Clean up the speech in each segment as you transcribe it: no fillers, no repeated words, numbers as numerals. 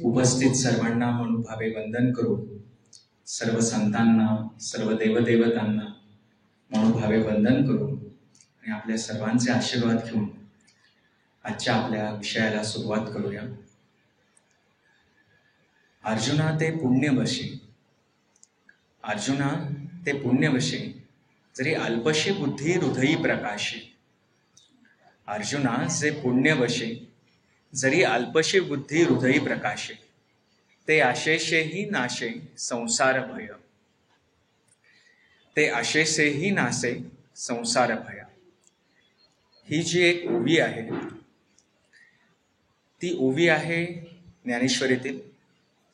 उपस्थित सर्वांना मनोभावे वंदन करू, सर्व संतांना, सर्व देवदेवतांना मनोभावे वंदन करू आणि आपल्या सर्वांचे आशीर्वाद घेऊन आजच्या आपल्या विषयाला सुरुवात करूया. अर्जुना ते पुण्यवशी, अर्जुना ते पुण्यवशी, जरी अल्पशी बुद्धी हृदयी प्रकाशी. अर्जुना जे पुण्यवशी, जरी अल्पशी बुद्धी हृदयी प्रकाशे, ते आशेषेही नाशे संसार भय. ते आशेसेही नासे संसार भय. ही जी एक ओवी आहे, ती ओवी आहे ज्ञानेश्वरीतील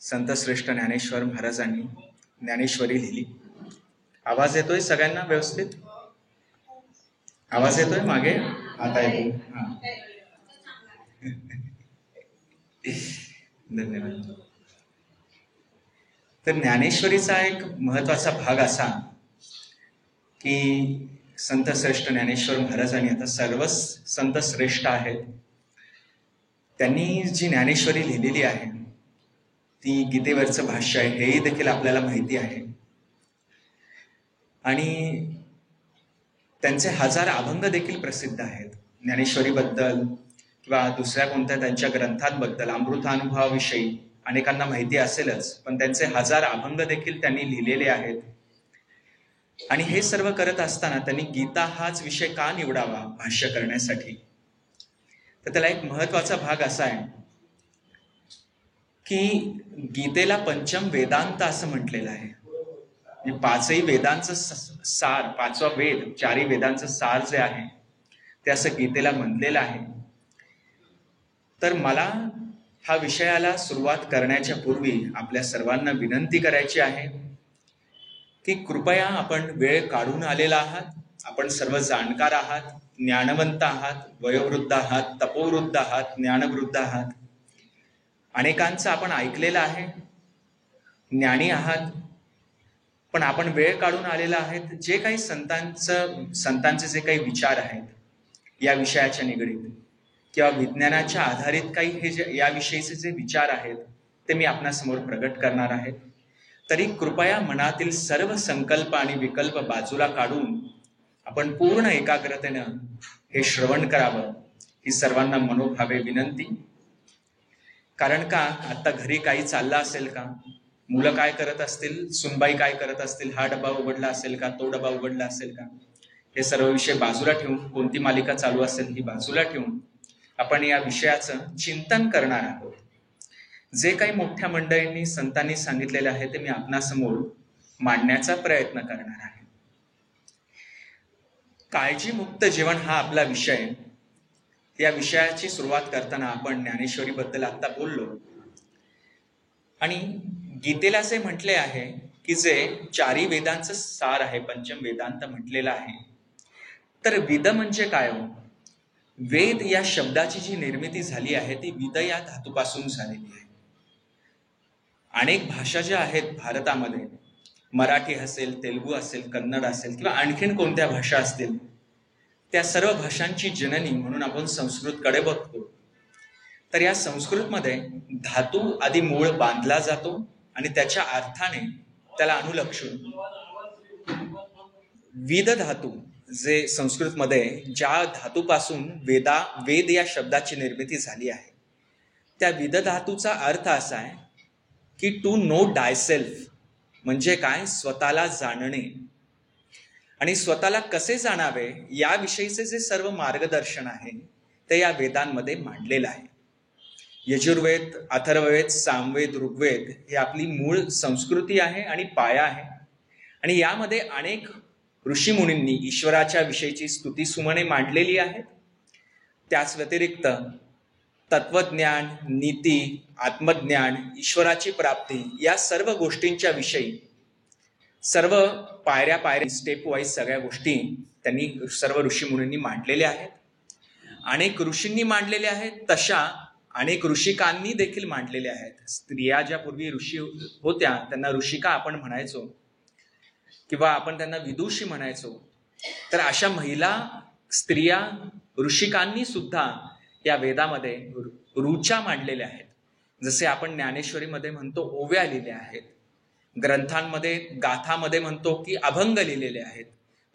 संतश्रेष्ठ ज्ञानेश्वर महाराजांनी ज्ञानेश्वरी लिहिली. आवाज येतोय सगळ्यांना व्यवस्थित? आवाज येतोय मागे? आता येतो. हा, धन्यवाद. तर ज्ञानेश्वरीचा एक महत्वाचा भाग असा की संतश्रेष्ठ ज्ञानेश्वर महाराजांनी, आता सर्वच संत श्रेष्ठ आहेत, त्यांनी जी ज्ञानेश्वरी लिहिलेली आहे ती गीतेवरचं भाष्य आहे, हेही देखील आपल्याला माहिती आहे. आणि त्यांचे 1000 अभंग देखील प्रसिद्ध आहेत ज्ञानेश्वरीबद्दल किंवा दुसऱ्या कोणत्या त्यांच्या ग्रंथांबद्दल. अमृतानुभवाविषयी अनेकांना माहिती असेलच, पण त्यांचे 1000 अभंग देखील त्यांनी लिहिलेले आहेत. आणि हे सर्व करत असताना त्यांनी गीता हाच विषय का निवडावा भाष्य करण्यासाठी, तर त्याला एक महत्वाचा भाग असा आहे की गीतेला पंचम वेदांत असं म्हटलेलं आहे. म्हणजे 5ही वेदांचं सार, 5वा वेद, 4ही वेदांचं सार जे आहे ते असं गीतेला म्हणलेलं आहे. तर मला हा विषयाला सुरुवात करण्याच्या पूर्वी आपल्या सर्वांना विनंती करायची आहे की कृपया आपण वेळ काढून आलेला आहात, आपण सर्व जाणकार आहात, ज्ञानवंत आहात, वयोवृद्ध आहात, तपोवृद्ध आहात, ज्ञानवृद्ध आहात, अनेकांचं आपण ऐकलेलं आहे, ज्ञानी आहात, पण आपण वेळ काढून आलेला आहेत. जे काही संतांचे जे काही विचार आहेत या विषयाच्या निगडीत किंवा विज्ञानाच्या आधारित काही हे याविषयीचे जे विचार आहेत ते मी आपणासमोर प्रगट करणार आहे. तरी कृपया मनातील सर्व संकल्प आणि विकल्प बाजूला काढून आपण पूर्ण एकाग्रतेनं हे श्रवण करावं, ही सर्वांना मनोभावे विनंती. कारण का आता घरी काही चाललं असेल का, मुलं काय करत असतील, सुनबाई काय करत असतील, हा डबा उघडला असेल का, तो डबा उघडला असेल का, हे सर्व विषय बाजूला ठेवून, कोणती मालिका चालू असेल ही बाजूला ठेवून आपण या विषयाचं चिंतन करणार आहोत. जे काही मोठ्या मंडळींनी, संतांनी सांगितलेले आहे ते मी आपणासमोर मांडण्याचा प्रयत्न करणार आहे. काळजीमुक्त जीवन हा आपला विषय. या विषयाची सुरुवात करताना आपण ज्ञानेश्वरीबद्दल आता बोललो आणि गीतेला असे म्हटले आहे की जे 4ही वेदांचं सार आहे, पंचम वेदांत म्हटलेलं आहे. तर वेद म्हणजे काय हो? वेद या शब्दाची जी निर्मिती झाली आहे ती विद या धातूपासून झालेली आहे. अनेक भाषा ज्या आहेत भारतामध्ये, मराठी असेल, तेलुगू असेल, कन्नड असेल किंवा आणखीन कोणत्या भाषा असतील, त्या सर्व भाषांची जननी म्हणून आपण संस्कृतकडे बघतो. तर या संस्कृतमध्ये धातू आधी मूळ बांधला जातो आणि त्याच्या अर्थाने त्याला अनुलक्षून विद धातू, जे संस्कृतमध्ये ज्या धातूपासून वेद या शब्दाची निर्मिती झाली आहे, त्या विद धातूचा अर्थ असा आहे की टू नो डायसेल्फ, म्हणजे काय, स्वतःला जाणणे. आणि स्वतःला कसे जाणावे याविषयीचे जे सर्व मार्गदर्शन आहे ते या वेदांमध्ये मांडलेलं आहे. यजुर्वेद, अथर्ववेद, सामवेद, ऋग्वेद ही आपली मूळ संस्कृती आहे आणि पाया आहे. आणि यामध्ये अनेक ऋषीमुनींनी ईश्वराच्या विषयीची स्तुती सुमने मांडलेली आहेत. त्याच व्यतिरिक्त तत्वज्ञान, नीती, आत्मज्ञान, ईश्वराची प्राप्ती या सर्व गोष्टींच्या विषयी सर्व पायऱ्या स्टेप वाईज सगळ्या गोष्टी त्यांनी सर्व ऋषीमुनींनी मांडलेल्या आहेत. अनेक ऋषींनी मांडलेल्या आहेत, तशा अनेक ऋषिकांनी देखील मांडलेल्या आहेत. स्त्रिया ज्या पूर्वी ऋषी होत्या त्यांना ऋषिका आपण म्हणायचो किंवा आपण त्यांना विदुषी म्हणायचो. तर अशा महिला, स्त्रिया, ऋषिकांनी सुद्धा या वेदामध्ये ऋचा मांडलेल्या आहेत. जसे आपण ज्ञानेश्वरीमध्ये म्हणतो ओव्या लिहिल्या आहेत, ग्रंथांमध्ये गाथामध्ये म्हणतो की अभंग लिहिलेले आहेत,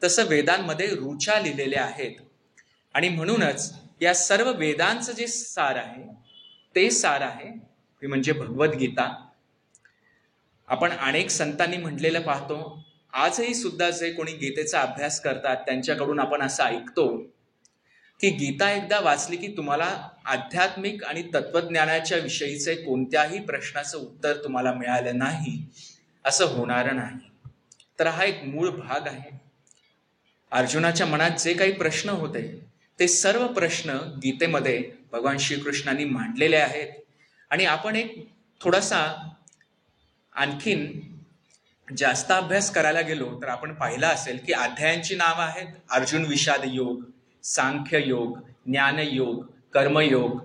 तसं वेदांमध्ये ऋचा लिहिलेल्या आहेत. आणि म्हणूनच या सर्व वेदांचं जे सार आहे ते सार आहे ते म्हणजे भगवद्गीता. आपण अनेक संतांनी म्हटलेलं पाहतो, आजही सुद्धा जे कोणी गीतेचा अभ्यास करतात त्यांच्याकडून आपण असं ऐकतो की गीता एकदा वाचली की तुम्हाला आध्यात्मिक आणि तत्वज्ञानाच्या विषयीचे कोणत्याही प्रश्नाचं उत्तर तुम्हाला मिळालं नाही असं होणार नाही. तर हा एक मूळ भाग आहे. अर्जुनाच्या मनात जे काही प्रश्न होते ते सर्व प्रश्न गीतेमध्ये भगवान श्रीकृष्णांनी मांडलेले आहेत. आणि आपण एक थोडासा आणखीन जास्त अभ्यास करायला गेलो तर आपण पाहिलं असेल की अध्यायांची नावं आहेत अर्जुन विषाद योग, सांख्य योग, ज्ञान योग, कर्मयोग,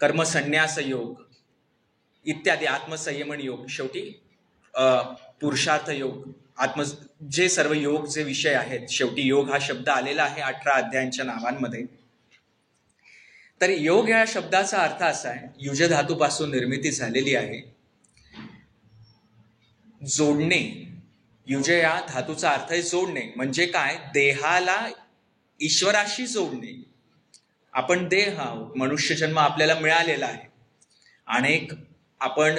कर्मसन्यास योग इत्यादी, आत्मसंयमन योग, शेवटी पुरुषार्थ योग, जे सर्व योग जे विषय आहेत, शेवटी योग हा शब्द आलेला आहे 18 अध्यायांच्या नावांमध्ये. तर योग या शब्दाचा अर्थ असा आहे, युज धातूपासून निर्मिती झालेली आहे, जोडणे. युज या धातूचा अर्थ आहे जोडणे. म्हणजे काय? देहाला ईश्वराशी जोडणे. आपण देह आहोत, मनुष्य जन्म आपल्याला मिळालेला आहे. अनेक आपण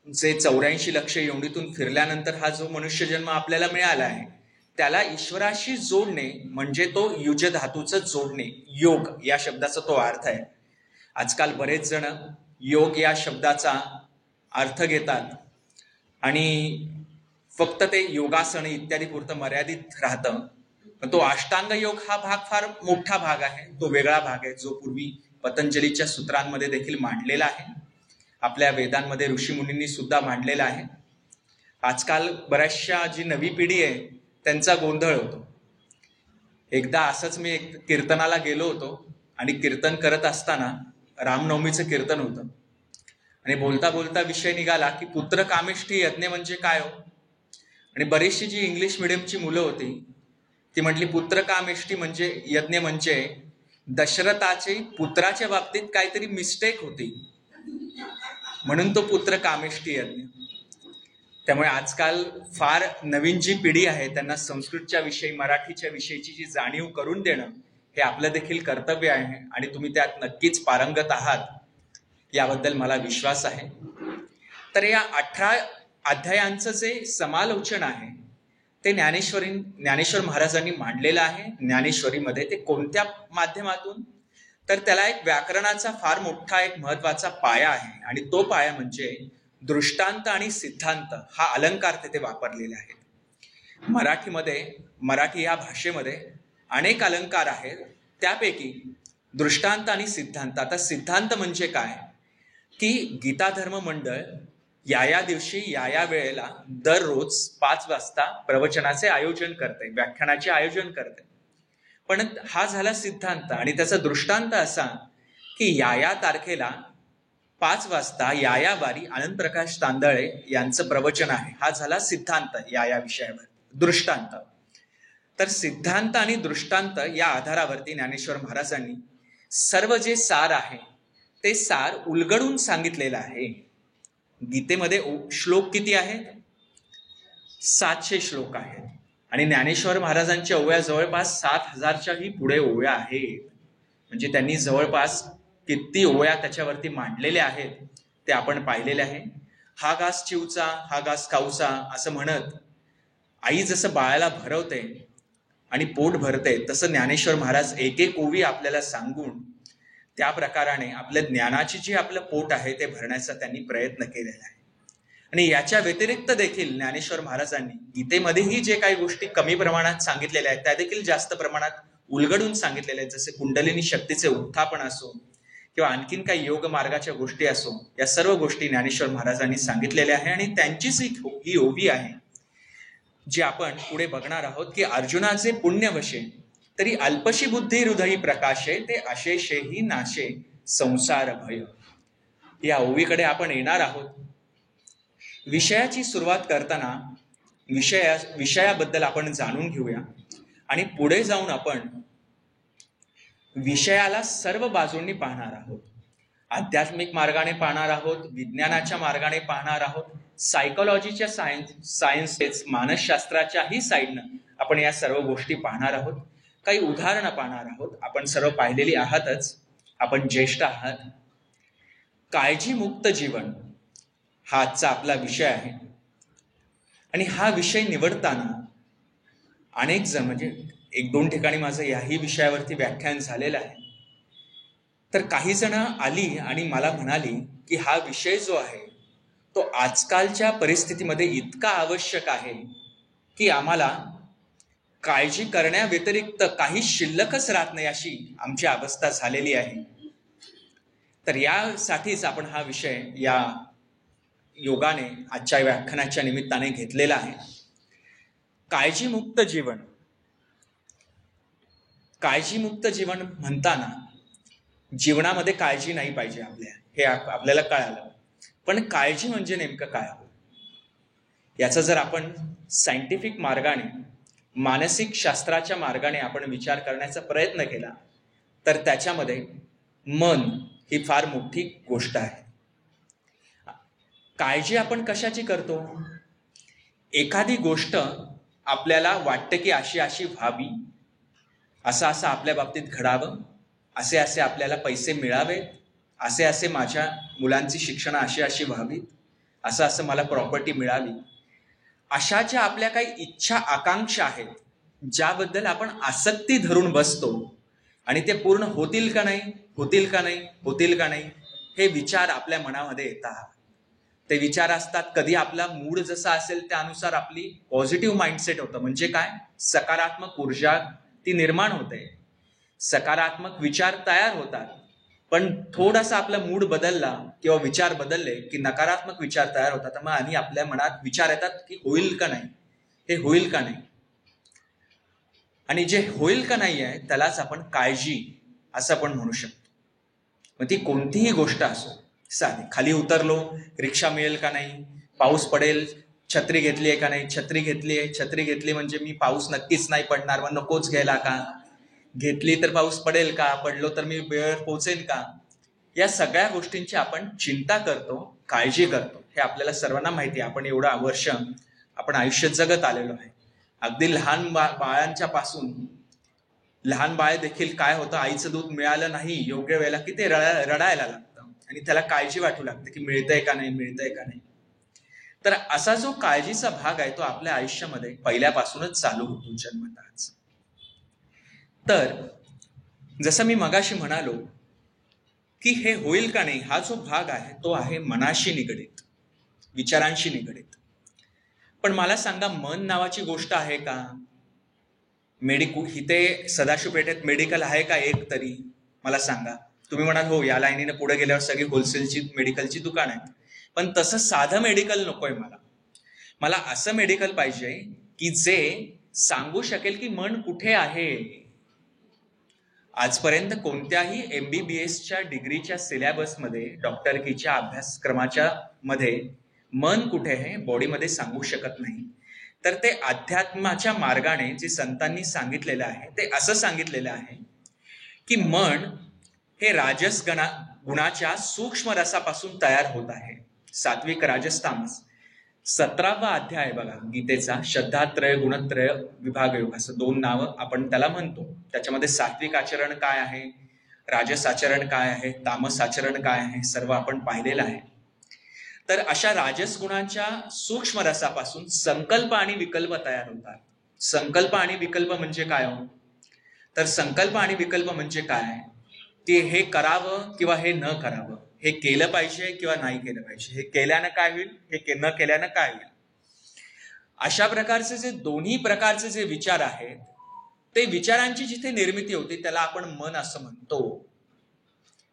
जे 84 लक्ष योनीतून फिरल्यानंतर हा जो मनुष्य जन्म आपल्याला मिळाला आहे त्याला ईश्वराशी जोडणे म्हणजे तो युज धातूचं जोडणे, योग या शब्दाचा तो अर्थ आहे. आजकाल बरेच जण योग या शब्दाचा अर्थ घेतात आणि फक्त ते योगासन इत्यादी पुरतं मर्यादित राहतं. पण तो अष्टांग योग हा भाग फार मोठा भाग आहे, तो वेगळा भाग आहे जो पूर्वी पतंजलीच्या सूत्रांमध्ये देखील मांडलेला आहे, आपल्या वेदांमध्ये ऋषीमुनींनी सुद्धा मांडलेला आहे. आजकाल बऱ्याचशा जी नवी पिढी आहे त्यांचा गोंधळ होतो. एकदा असंच मी एक कीर्तनाला गेलो होतो आणि कीर्तन करत असताना रामनवमीचं कीर्तन होतं आणि बोलता बोलता विषय निघाला की पुत्र कामेष्ठी यज्ञ म्हणजे काय हो. आणि बरीचशी जी इंग्लिश मिडियमची मुलं होती ती म्हटली पुत्र कामेष्ठी म्हणजे यज्ञ म्हणजे दशरथाचे पुत्राच्या बाबतीत काहीतरी मिस्टेक होती म्हणून तो पुत्र कामेष्ठी यज्ञ. त्यामुळे आजकाल फार नवीन जी पिढी आहे त्यांना संस्कृतच्या विषयी, मराठीच्या विषयीची जी जाणीव करून देणं हे आपलं देखील कर्तव्य आहे आणि तुम्ही त्यात नक्कीच पारंगत आहात याबद्दल मला विश्वास आहे. तर या 18 अध्यायांचं जे समालोचन आहे ते ज्ञानेश्वर महाराजांनी मांडलेलं आहे. ज्ञानेश्वरीमध्ये ते कोणत्या माध्यमातून? तर त्याला एक व्याकरणाचा फार मोठा एक महत्वाचा पाया आहे आणि तो पाया म्हणजे दृष्टांत आणि सिद्धांत हा अलंकार तिथे वापरलेले आहेत. मराठी या भाषेमध्ये अनेक अलंकार आहेत, त्यापैकी दृष्टांत आणि सिद्धांत. आता सिद्धांत म्हणजे काय की गीता धर्म मंडळ या दिवशी या वेळेला दररोज 5 वाजता प्रवचनाचे आयोजन करते, व्याख्यानाचे आयोजन करते. पण हा झाला सिद्धांत आणि त्याचा दृष्टांत असा की या तारखेला 5 वाजता यायावारी आनंदप्रकाश तांदळे यांचं प्रवचन आहे. हा झाला सिद्धांत या विषयावर. दृष्टांत. तर सिद्धांत आणि दृष्टांत या आधारावरती ज्ञानेश्वर महाराजांनी सर्व जे सार आहे ते सार उलगडून सांगितलेलं आहे. गीतेमध्ये श्लोक किती आहेत? 700 श्लोक आहेत आणि ज्ञानेश्वर महाराजांच्या ओव्या जवळपास 7000च्याही पुढे ओव्या आहेत. म्हणजे त्यांनी जवळपास किती ओव्या त्याच्यावरती मांडलेल्या आहेत ते आपण पाहिलेले आहे. हा घास चिवचा, हा घास खाऊचा असं म्हणत आई जसं बाळाला भरवते आणि पोट भरते तसं ज्ञानेश्वर महाराज एक एक ओवी आपल्याला सांगून त्या प्रकाराने आपल्या ज्ञानाची जी आपलं पोट आहे ते भरण्याचा त्यांनी प्रयत्न केलेला आहे. आणि याच्या व्यतिरिक्त देखील ज्ञानेश्वर महाराजांनी गीतेमध्येही जे काही गोष्टी कमी प्रमाणात सांगितलेल्या आहेत त्या देखील जास्त प्रमाणात उलगडून सांगितलेल्या आहेत. जसे कुंडलिनी शक्तीचे उत्थापन असो किंवा आणखीन काही योग मार्गाच्या गोष्टी असो, या सर्व गोष्टी ज्ञानेश्वर महाराजांनी सांगितलेल्या आहे. आणि त्यांचीच ही ओवी आहे जी आपण पुढे बघणार आहोत की अर्जुनाचे पुण्यवशे तरी अल्पशी बुद्धी हृदयी प्रकाशे ते अशेषेही नाशे संसार भय. या ओवीकडे आपण येणार आहोत. विषयाची सुरुवात करताना विषयाबद्दल आपण जाणून घेऊया आणि पुढे जाऊन आपण विषयाला सर्व बाजूंनी पाहणार आहोत. आध्यात्मिक मार्गाने पाहणार आहोत, विज्ञानाच्या मार्गाने पाहणार आहोत, सायकोलॉजीच्या सायन्स मानसशास्त्राच्याही साईडनं आपण या सर्व गोष्टी पाहणार आहोत. काही उदाहरणं पाहणार आहोत. आपण सर्व पाहिलेली आहातच, आपण ज्येष्ठ आहात. काळजीमुक्त जीवन हा आजचा आपला विषय आहे. आणि हा विषय निवडताना अनेक जण, म्हणजे 1-2 ठिकाणी माझं याही विषयावरती व्याख्यान झालेलं आहे. तर काही जण आली आणि मला म्हणाली की हा विषय जो आहे तो आजकालच्या परिस्थितीमध्ये इतका आवश्यक आहे की आम्हाला काळजी करण्याव्यतिरिक्त काही शिल्लकच राहत नाही, अशी आमची अवस्था झालेली आहे. तर यासाठीच आपण हा विषय या योगाने आजच्या व्याख्यानाच्या निमित्ताने घेतलेला आहे. काळजीमुक्त जीवन. काळजीमुक्त जीवन म्हणताना जीवनामध्ये काळजी नाही पाहिजे हे आपल्याला कळालं. पण काळजी म्हणजे नेमकं काय? याचा जर आपण सायंटिफिक मार्गाने, मानसिक शास्त्राच्या मार्गाने आपण विचार करण्याचा प्रयत्न केला तर त्याच्यामध्ये मन ही फार मोठी गोष्ट आहे. काळजी आपण कशाची करतो? एखादी गोष्ट आपल्याला वाटते की अशी अशी व्हावी, असं असं आपल्या बाबतीत घडावं, असे असे आपल्याला पैसे मिळावेत, असे असे माझ्या मुलांची शिक्षणं अशी अशी व्हावीत, असं असं मला प्रॉपर्टी मिळावी. अशा ज्या आपल्या काही इच्छा आकांक्षा आहेत, ज्याबद्दल आपण आसक्ती धरून बसतो आणि ते पूर्ण होतील का नाही, होतील का नाही, होतील का नाही, हे विचार आपल्या मनामध्ये येतात. ते विचार असतात. कधी आपला मूड जसा असेल त्यानुसार आपली पॉझिटिव्ह माइंडसेट होतं. म्हणजे काय? सकारात्मक ऊर्जा ती निर्माण होते, सकारात्मक विचार तयार होतात. पण थोडासा आपला मूड बदलला किंवा विचार बदलले की नकारात्मक विचार तयार होतात. मग आणि आपल्या मनात विचार येतात की होईल का नाही, हे होईल का नाही. आणि जे होईल का नाही आहे त्यालाच आपण काळजी असं आपण म्हणू शकतो. मग ती कोणतीही गोष्ट असो. साधी, खाली उतरलो, रिक्षा मिळेल का नाही, पाऊस पडेल, छत्री घेतली आहे का नाही, छत्री घेतली आहे, छत्री घेतली म्हणजे मी पाऊस नक्कीच नाही पडणार, मग नकोच घ्यायला का, घेतली तर पाऊस पडेल का, पडलो तर मी वेळेवर पोहोचेल का. या सगळ्या गोष्टींची आपण चिंता करतो, काळजी करतो. हे आपल्याला सर्वांना माहिती आहे. आपण एवढा वर्ष आपण आयुष्य जगत आलेलो आहे. अगदी लहान बाळांच्या पासून, लहान बाळ देखील काय होतं, आईचं दूध मिळालं नाही योग्य वेळेला की ते रडायला लागतं आणि त्याला काळजी वाटू लागते की मिळतंय का नाही, मिळतंय का नाही. तर असा जो काळजीचा भाग आहे तो आपल्या आयुष्यामध्ये पहिल्यापासूनच चालू होतो जन्मतःच. तर जसं मी मगाशी म्हणालो की हे होईल का नाही हा जो भाग आहे तो आहे मनाशी निगडीत, विचारांशी निगडीत. पण मला सांगा, मन नावाची गोष्ट आहे का? इथे सदाशिव पेठेत मेडिकल आहे का एक तरी? मला सांगा. तुम्ही म्हणाल हो, या लाईनीने पुढे गेल्यावर सगळी होलसेलची मेडिकलची दुकान आहेत. पण तसं साधं मेडिकल नकोय मला असं मेडिकल पाहिजे की जे सांगू शकेल की मन कुठे आहे. आजपर्यंत कोणत्याही MBBSच्या डिग्रीच्या सिलेबसमध्ये, डॉक्टरकीच्या अभ्यासक्रमाच्या मध्ये मन कुठे आहे बॉडीमध्ये सांगू शकत नाही. तर ते अध्यात्माच्या मार्गाने जे संतांनी सांगितलेलं आहे ते असं सांगितलेलं आहे की मन हे राजस गुणाच्या सूक्ष्म रसापासून तयार होत आहे. सात्विक, राजस, तामस. 17वा अध्याय बघा गीतेचा, श्रद्धात्रय गुणत्रय विभाग योग, असं 2 नावं आपण त्याला म्हणतो. त्याच्यामध्ये सात्विक आचरण काय आहे, राजस आचरण काय आहे, तामस आचरण काय आहे, सर्व आपण पाहिलेलं आहे. तर अशा राजस गुणांच्या सूक्ष्म रसापासून संकल्प आणि विकल्प तयार होतात. संकल्प आणि विकल्प म्हणजे काय हो? तर संकल्प आणि विकल्प म्हणजे काय की हे करावं किंवा हे न करावं, हे केलं पाहिजे किंवा नाही केलं पाहिजे, हे केल्यानं काय होईल, हे न केल्यानं काय होईल. अशा प्रकारचे जे दोन्ही प्रकारचे जे विचार आहेत ते विचारांची जिथे निर्मिती होते त्याला आपण मन असं म्हणतो.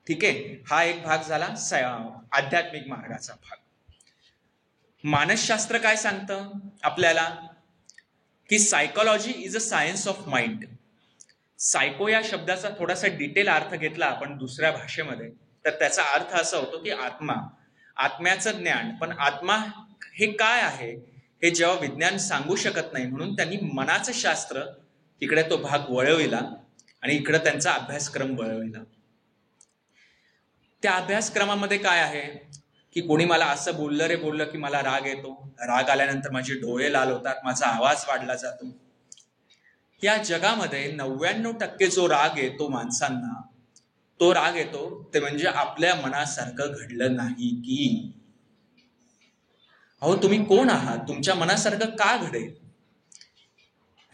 ठीक आहे. हा एक भाग झाला आध्यात्मिक मार्गाचा भाग. मानसशास्त्र काय सांगतं आपल्याला की psychology is a science of mind. Psycho या शब्दाचा थोडासा डिटेल अर्थ घेतला आपण दुसऱ्या भाषेमध्ये तर त्याचा अर्थ असा होतो की आत्मा, आत्म्याचं ज्ञान. पण आत्मा हे काय आहे हे जेव्हा विज्ञान सांगू शकत नाही म्हणून त्यांनी मनाचं शास्त्र इकडे तो भाग वळविला आणि इकडे त्यांचा अभ्यासक्रम वळविला. त्या अभ्यासक्रमामध्ये काय आहे की कोणी मला असं बोललं की मला राग येतो, राग आल्यानंतर माझे डोळे लाल होतात, माझा आवाज वाढला जातो. या जगामध्ये 99% जो राग येतो माणसांना, तो राग येतो ते म्हणजे आपल्या मनासारखं घडलं नाही की. अहो, तुम्ही कोण आहात? तुमच्या मनासारखं का घडेल?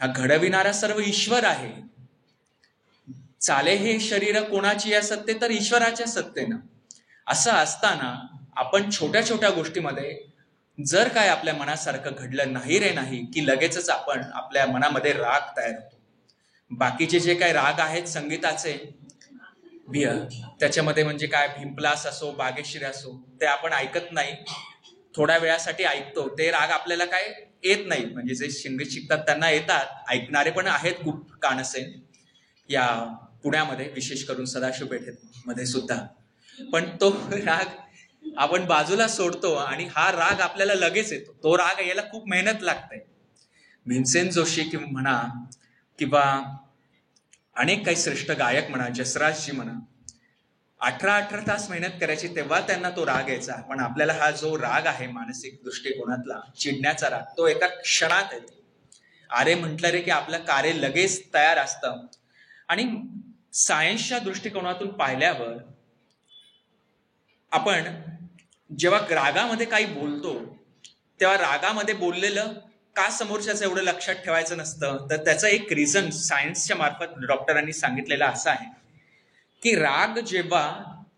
हा घडविणारा सर्व ईश्वर आहे. चाले हे शरीर कोणाची या सत्ते तर ईश्वराच्या सत्तेनं. असं असताना आपण छोट्या छोट्या गोष्टीमध्ये जर काय आपल्या मनासारखं घडलं नाही की लगेचच आपण आपल्या मनामध्ये राग तयार होतो. बाकीचे जे काही राग आहेत संगीताचे, त्याच्यामध्ये म्हणजे काय भिंपलास असो, बागेश्री असो, ते आपण ऐकत नाही, थोड्या वेळासाठी ऐकतो. ते राग आपल्याला काय येत नाही. म्हणजे जे संगीत शिकतात त्यांना येतात, ऐकणारे पण आहेत खूप कानसे या पुण्यामध्ये, विशेष करून सदाशिव पेठेमध्ये सुद्धा. पण तो राग आपण बाजूला सोडतो आणि हा राग आपल्याला लगेच येतो. तो राग यायला खूप मेहनत लागते. भीमसेन जोशी म्हणा किंवा अनेक काही श्रेष्ठ गायक म्हणा, जसराजजी म्हणा, 18 तास मेहनत करायची तेव्हा त्यांना तो राग यायचा. पण आपल्याला हा जो राग आहे मानसिक दृष्टिकोनातला चिडण्याचा राग, तो एका क्षणात येतो. अरे म्हटलं रे की आपलं कार्य लगेच तयार असतं. आणि सायन्सच्या दृष्टिकोनातून पाहिल्यावर आपण जेव्हा रागामध्ये काही बोलतो तेव्हा रागामध्ये बोललेलं का समोरच्याचं एवढं लक्षात ठेवायचं नसतं, तर त्याचं एक रिझन सायन्सच्या मार्फत डॉक्टरांनी सांगितलेलं असं आहे की राग जेव्हा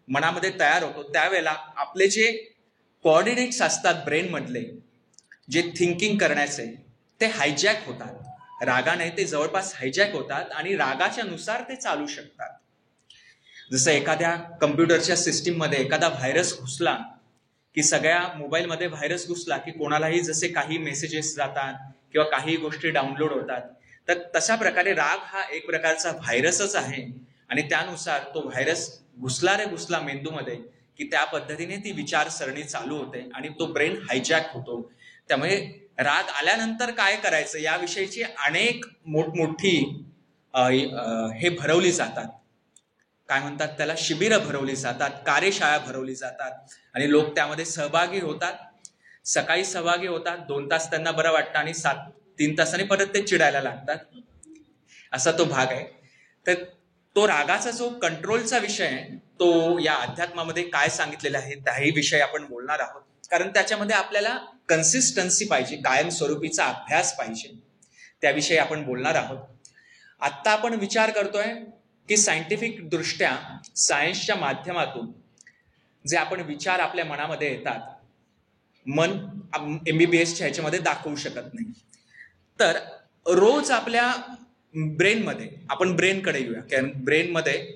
मनामध्ये तयार होतो त्यावेळेला आपले जे कोऑर्डिनेट्स असतात ब्रेन मधले, जे थिंकिंग करण्याचे, ते हायजॅक होतात. रागाने ते जवळपास हायजॅक होतात आणि रागाच्या नुसार ते चालू शकतात. जसं एखाद्या कम्प्युटरच्या सिस्टीममध्ये एखादा व्हायरस घुसला की, सगळ्या मोबाईलमध्ये व्हायरस घुसला की कोणालाही जसे काही मेसेजेस जातात किंवा काही गोष्टी डाउनलोड होतात, तर तशा प्रकारे राग हा एक प्रकारचा व्हायरसच आहे. आणि त्यानुसार तो व्हायरस घुसला मेंदूमध्ये की त्या पद्धतीने ती विचारसरणी चालू होते आणि तो ब्रेन हायजॅक होतो. त्यामुळे राग आल्यानंतर काय करायचं याविषयीची अनेक मोठमोठी हे भरवली जातात, काय म्हणतात त्याला, शिबिरं भरवली जातात, कार्यशाळा भरवली जातात आणि लोक त्यामध्ये सहभागी होतात. सकाळी सहभागी होतात, 2 तास त्यांना बरं वाटतं आणि 3 तासांनी परत ते चिडायला लागतात. असा तो भाग आहे. तर तो रागाचा जो कंट्रोलचा विषय आहे तो या अध्यात्मामध्ये काय सांगितलेला आहे त्याही विषयी आपण बोलणार आहोत. कारण त्याच्यामध्ये आपल्याला कन्सिस्टन्सी पाहिजे, कायमस्वरूपीचा अभ्यास पाहिजे, त्याविषयी आपण बोलणार आहोत. आत्ता आपण विचार करतोय की सायंटिफिक दृष्ट्या सायन्सच्या माध्यमातून जे आपण विचार आपल्या मनामध्ये येतात, मन MBBSच्या ह्याच्यामध्ये दाखवू शकत नाही. तर रोज आपल्या ब्रेनमध्ये, आपण ब्रेनकडे येऊया, कारण ब्रेनमध्ये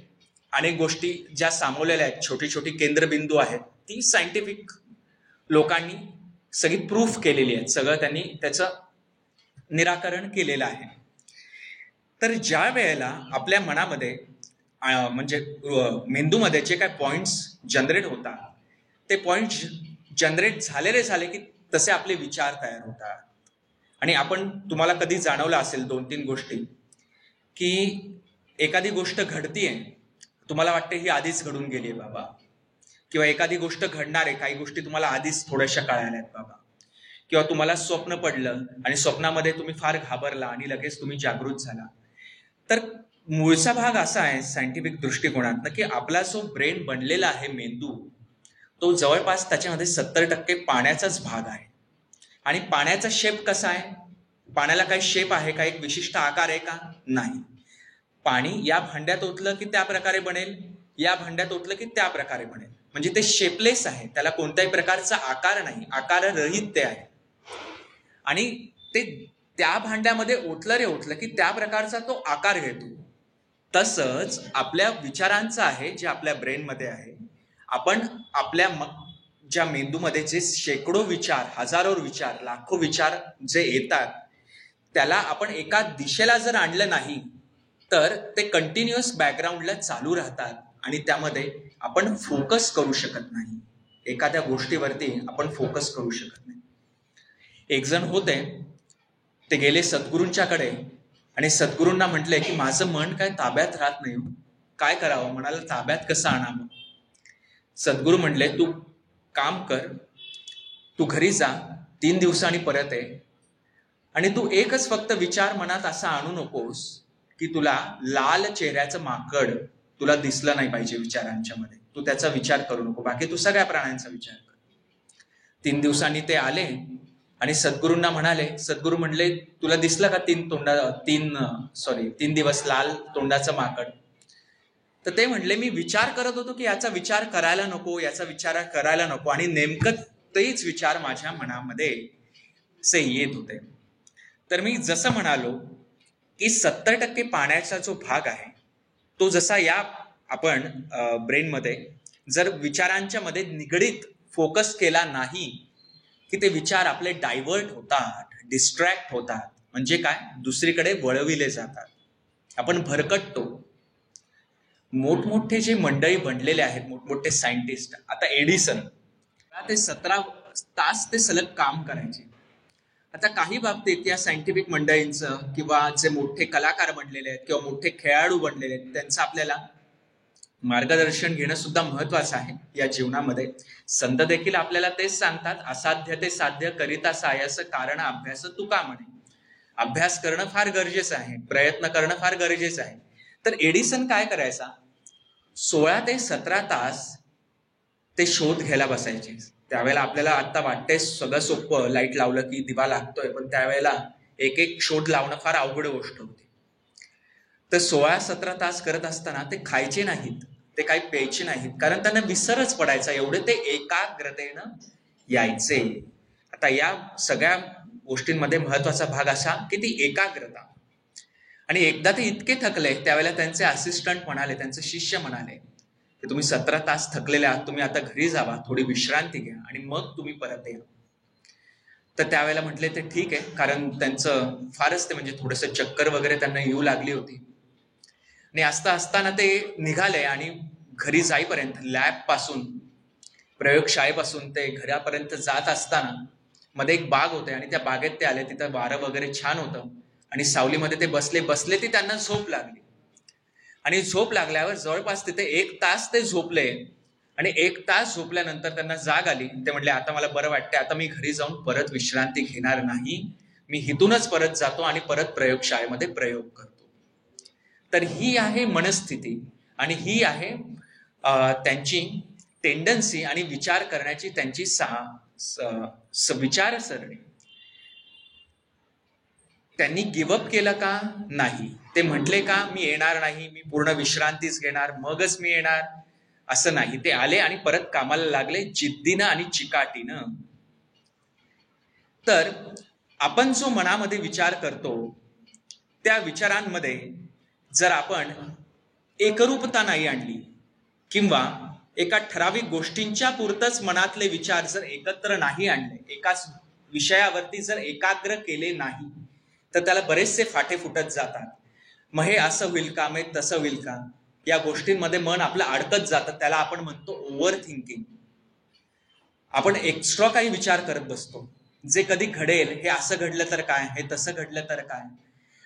अनेक गोष्टी ज्या सामावलेल्या आहेत, छोटी छोटी केंद्रबिंदू आहेत, ती सायंटिफिक लोकांनी सगळी प्रूफ केलेली आहेत, सगळं त्यांनी त्याचं निराकरण केलेलं आहे. तर ज्या वेळेला आपल्या मनामध्ये म्हणजे मेंदूमध्ये जे काय पॉइंट्स जनरेट होतात, ते पॉइंट्स जनरेट झाले की तसे आपले विचार तयार होतात. आणि तुम्हाला कधी जाणवलं असेल 2-3 गोष्टी, की एखादी गोष्ट घडतीये, तुम्हाला वाटते ही आधीच घडून गेली आहे बाबा, किंवा एखादी गोष्ट घडणार आहे, काही गोष्टी तुम्हाला आधीच थोड्याशा कळाल्या आहेत बाबा, किंवा तुम्हाला स्वप्न पडलं आणि स्वप्नामध्ये तुम्ही फार घाबरला आणि लगेच तुम्ही जागृत झाला. तर मूळचा भाग असा आहे सायंटिफिक दृष्टिकोनात की आपला जो ब्रेन बनलेला आहे, मेंदू, तो जवळपास त्याच्यामध्ये 70% पाण्याचाच भाग आहे. आणि पाण्याचा शेप कसा आहे? पाण्याला काही शेप आहे का? एक विशिष्ट आकार आहे का? नाही. पाणी या भांड्यात ओतलं की त्या प्रकारे बनेल, या भांड्यात ओतलं की त्या प्रकारे बनेल. म्हणजे ते शेपलेस आहे, त्याला कोणत्याही प्रकारचा आकार नाही, आकाररहित ते आहे. आणि ते त्या भांड्यामध्ये ओतलं की त्या प्रकारचा तो आकार घेतो. तसंच आपल्या विचारांचं आहे, जे आपल्या ब्रेनमध्ये आहे. आपण आपल्या ज्या मेंदूमध्ये जे शेकडो विचार, हजारो विचार, लाखो विचार जे येतात, त्याला आपण एका दिशेला जर आणलं नाही तर ते कंटिन्युअस बॅकग्राऊंडला चालू राहतात आणि त्यामध्ये आपण फोकस करू शकत नाही. एखाद्या गोष्टीवरती आपण फोकस करू शकत नाही. एक जण होते, ते गेले सद्गुरूंच्याकडे आणि सद्गुरूंना म्हटले की माझं मन काय ताब्यात राहत नाही, काय करावं, मनाला ताब्यात कसं आणावं. सद्गुरू म्हणले, तू काम कर, तू घरी जा, 3 दिवसांनी परत ये, आणि तू एकच फक्त विचार मनात असा आणू नकोस की तुला लाल चेहऱ्याचं माकड तुला दिसलं नाही पाहिजे विचारांच्या मध्ये. तू त्याचा विचार करू नको, बाकी तू सगळ्या प्राण्यांचा विचार कर. 3 दिवसांनी ते आले आणि सद्गुरूंना म्हणाले, सद्गुरू म्हणले, तुला दिसलं का 3 दिवस लाल तोंडाचं माकड? तर ते म्हणले, मी विचार करत होतो की याचा विचार करायला नको, याचा विचार करायला नको, आणि नेमकं तेच विचार माझ्या मनामध्ये से येत होते. तर मी जसं म्हणालो की 70% पाण्याचा जो भाग आहे तो जसा या आपण ब्रेनमध्ये जर विचारांच्या मध्ये निगडीत फोकस केला नाही की ते विचार आपले डायव्हर्ट होतात, डिस्ट्रॅक्ट होतात, म्हणजे काय, दुसरीकडे वळविले जातात, आपण भरकटतो. मोठमोठे जे मंडळी बनलेले आहेत, मोठमोठे सायंटिस्ट, आता एडिसन ते 17 तास ते सलग काम करायचे. आता काही बाबतीत या सायंटिफिक मंडळींचं किंवा जे मोठे कलाकार बनलेले आहेत किंवा मोठे खेळाडू बनलेले आहेत त्यांचं आपल्याला मार्गदर्शन घेणं सुद्धा महत्वाचं आहे या जीवनामध्ये. संत देखील आपल्याला तेच सांगतात, असाध्य ते साध्य करिता सायस कारण अभ्यास तुका म्हणे. अभ्यास करणं फार गरजेचं आहे, प्रयत्न करणं फार गरजेचं आहे. तर एडिसन काय करायचा, 16 ते 17 तास ते शोध घ्यायला बसायचे. त्यावेळेला आपल्याला आता वाटतंय सगळं सोपं, लाईट लावलं की दिवा लागतोय, पण त्यावेळेला एक एक शोध लावणं फार अवघड गोष्ट होती. तर 16-17 तास करत असताना ते खायचे नाहीत, ते काही प्यायचे नाहीत, कारण त्यांना विसरच पडायचा, एवढे ते एकाग्रतेनं यायचे. आता या सगळ्या गोष्टींमध्ये महत्वाचा भाग असा की ती एकाग्रता. आणि एकदा ते इतके थकले, त्यावेळेला त्यांचे असिस्टंट म्हणाले, त्यांचे शिष्य म्हणाले की तुम्ही 17 तास थकलेले आहात, तुम्ही आता घरी जावा, थोडी विश्रांती घ्या आणि मग तुम्ही परत या. तर त्यावेळेला म्हटले ते ठीक आहे, कारण त्यांचं फारच ते म्हणजे थोडंसं चक्कर वगैरे त्यांना येऊ लागली होती. आणि असताना ते निघाले आणि घरी जाईपर्यंत, लॅब पासून, प्रयोगशाळेपासून ते घरापर्यंत जात असताना मध्ये एक बाग होते आणि त्या बागेत ते आले. तिथं वारं वगैरे छान होतं आणि सावलीमध्ये ते बसले ती त्यांना झोप लागली. आणि झोप लागल्यावर जवळपास तिथे 1 तास ते झोपले. आणि 1 तास झोपल्यानंतर त्यांना जाग आली. ते म्हटले, आता मला बरं वाटतंय, आता मी घरी जाऊन परत विश्रांती घेणार नाही, मी इथूनच परत जातो आणि परत प्रयोगशाळेमध्ये प्रयोग करतो. तर ही आहे मनस्थिती आणि ही आहे त्यांची टेंडन्सी आणि विचार करण्याची त्यांची विचारसरणी. त्यांनी गिवअप केलं का? नाही. ते म्हटले का मी येणार नाही, मी पूर्ण विश्रांतीच घेणार, मगच मी येणार, असं नाही. ते आले आणि परत कामाला लागले, जिद्दीनं आणि चिकाटीनं. तर आपण जो मनामध्ये विचार करतो त्या विचारांमध्ये जर आपण एकरूपता नाही आणली किंवा एका ठराविक गोष्टींच्या पुरतच मनातले विचार जर एकत्र नाही आणले, एकाच विषयावरती जर एकाग्र केले नाही, तर त्याला बरेचसे फाटे फुटत जातात. मग हे असं होईल का, मग तसं होईल का, या गोष्टींमध्ये मन आपलं अडकत जातं. त्याला आपण म्हणतो ओव्हर थिंकिंग. आपण एक्स्ट्रा काही विचार करत बसतो, जे कधी घडेल, हे असं घडलं तर काय, हे तसं घडलं तर काय.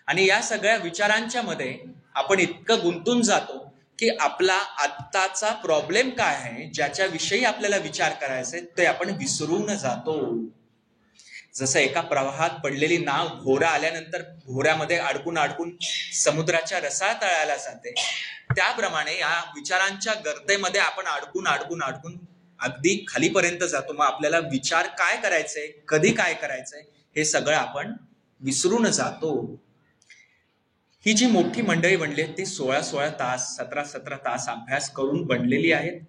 आणि या सगळ्या विचारांच्या मध्ये आपण इतकं गुंतून जातो की आपला आत्ताचा प्रॉब्लेम काय आहे, ज्याच्याविषयी आपल्याला विचार करायचे, ते आपण विसरून जातो. जसं एका प्रवाहात पडलेली नाव भोवरा आल्यानंतर भोवऱ्यामध्ये अडकून समुद्राच्या रसातळाला जाते, त्याप्रमाणे या विचारांच्या गर्तेमध्ये आपण अडकून अगदी खालीपर्यंत जातो. मग आपल्याला विचार काय करायचे, कधी काय करायचंय, हे सगळं आपण विसरून जातो. ही जी मोठी मंडळी बनली ती 16 तास 17 तास अभ्यास करून बनलेली आहेत.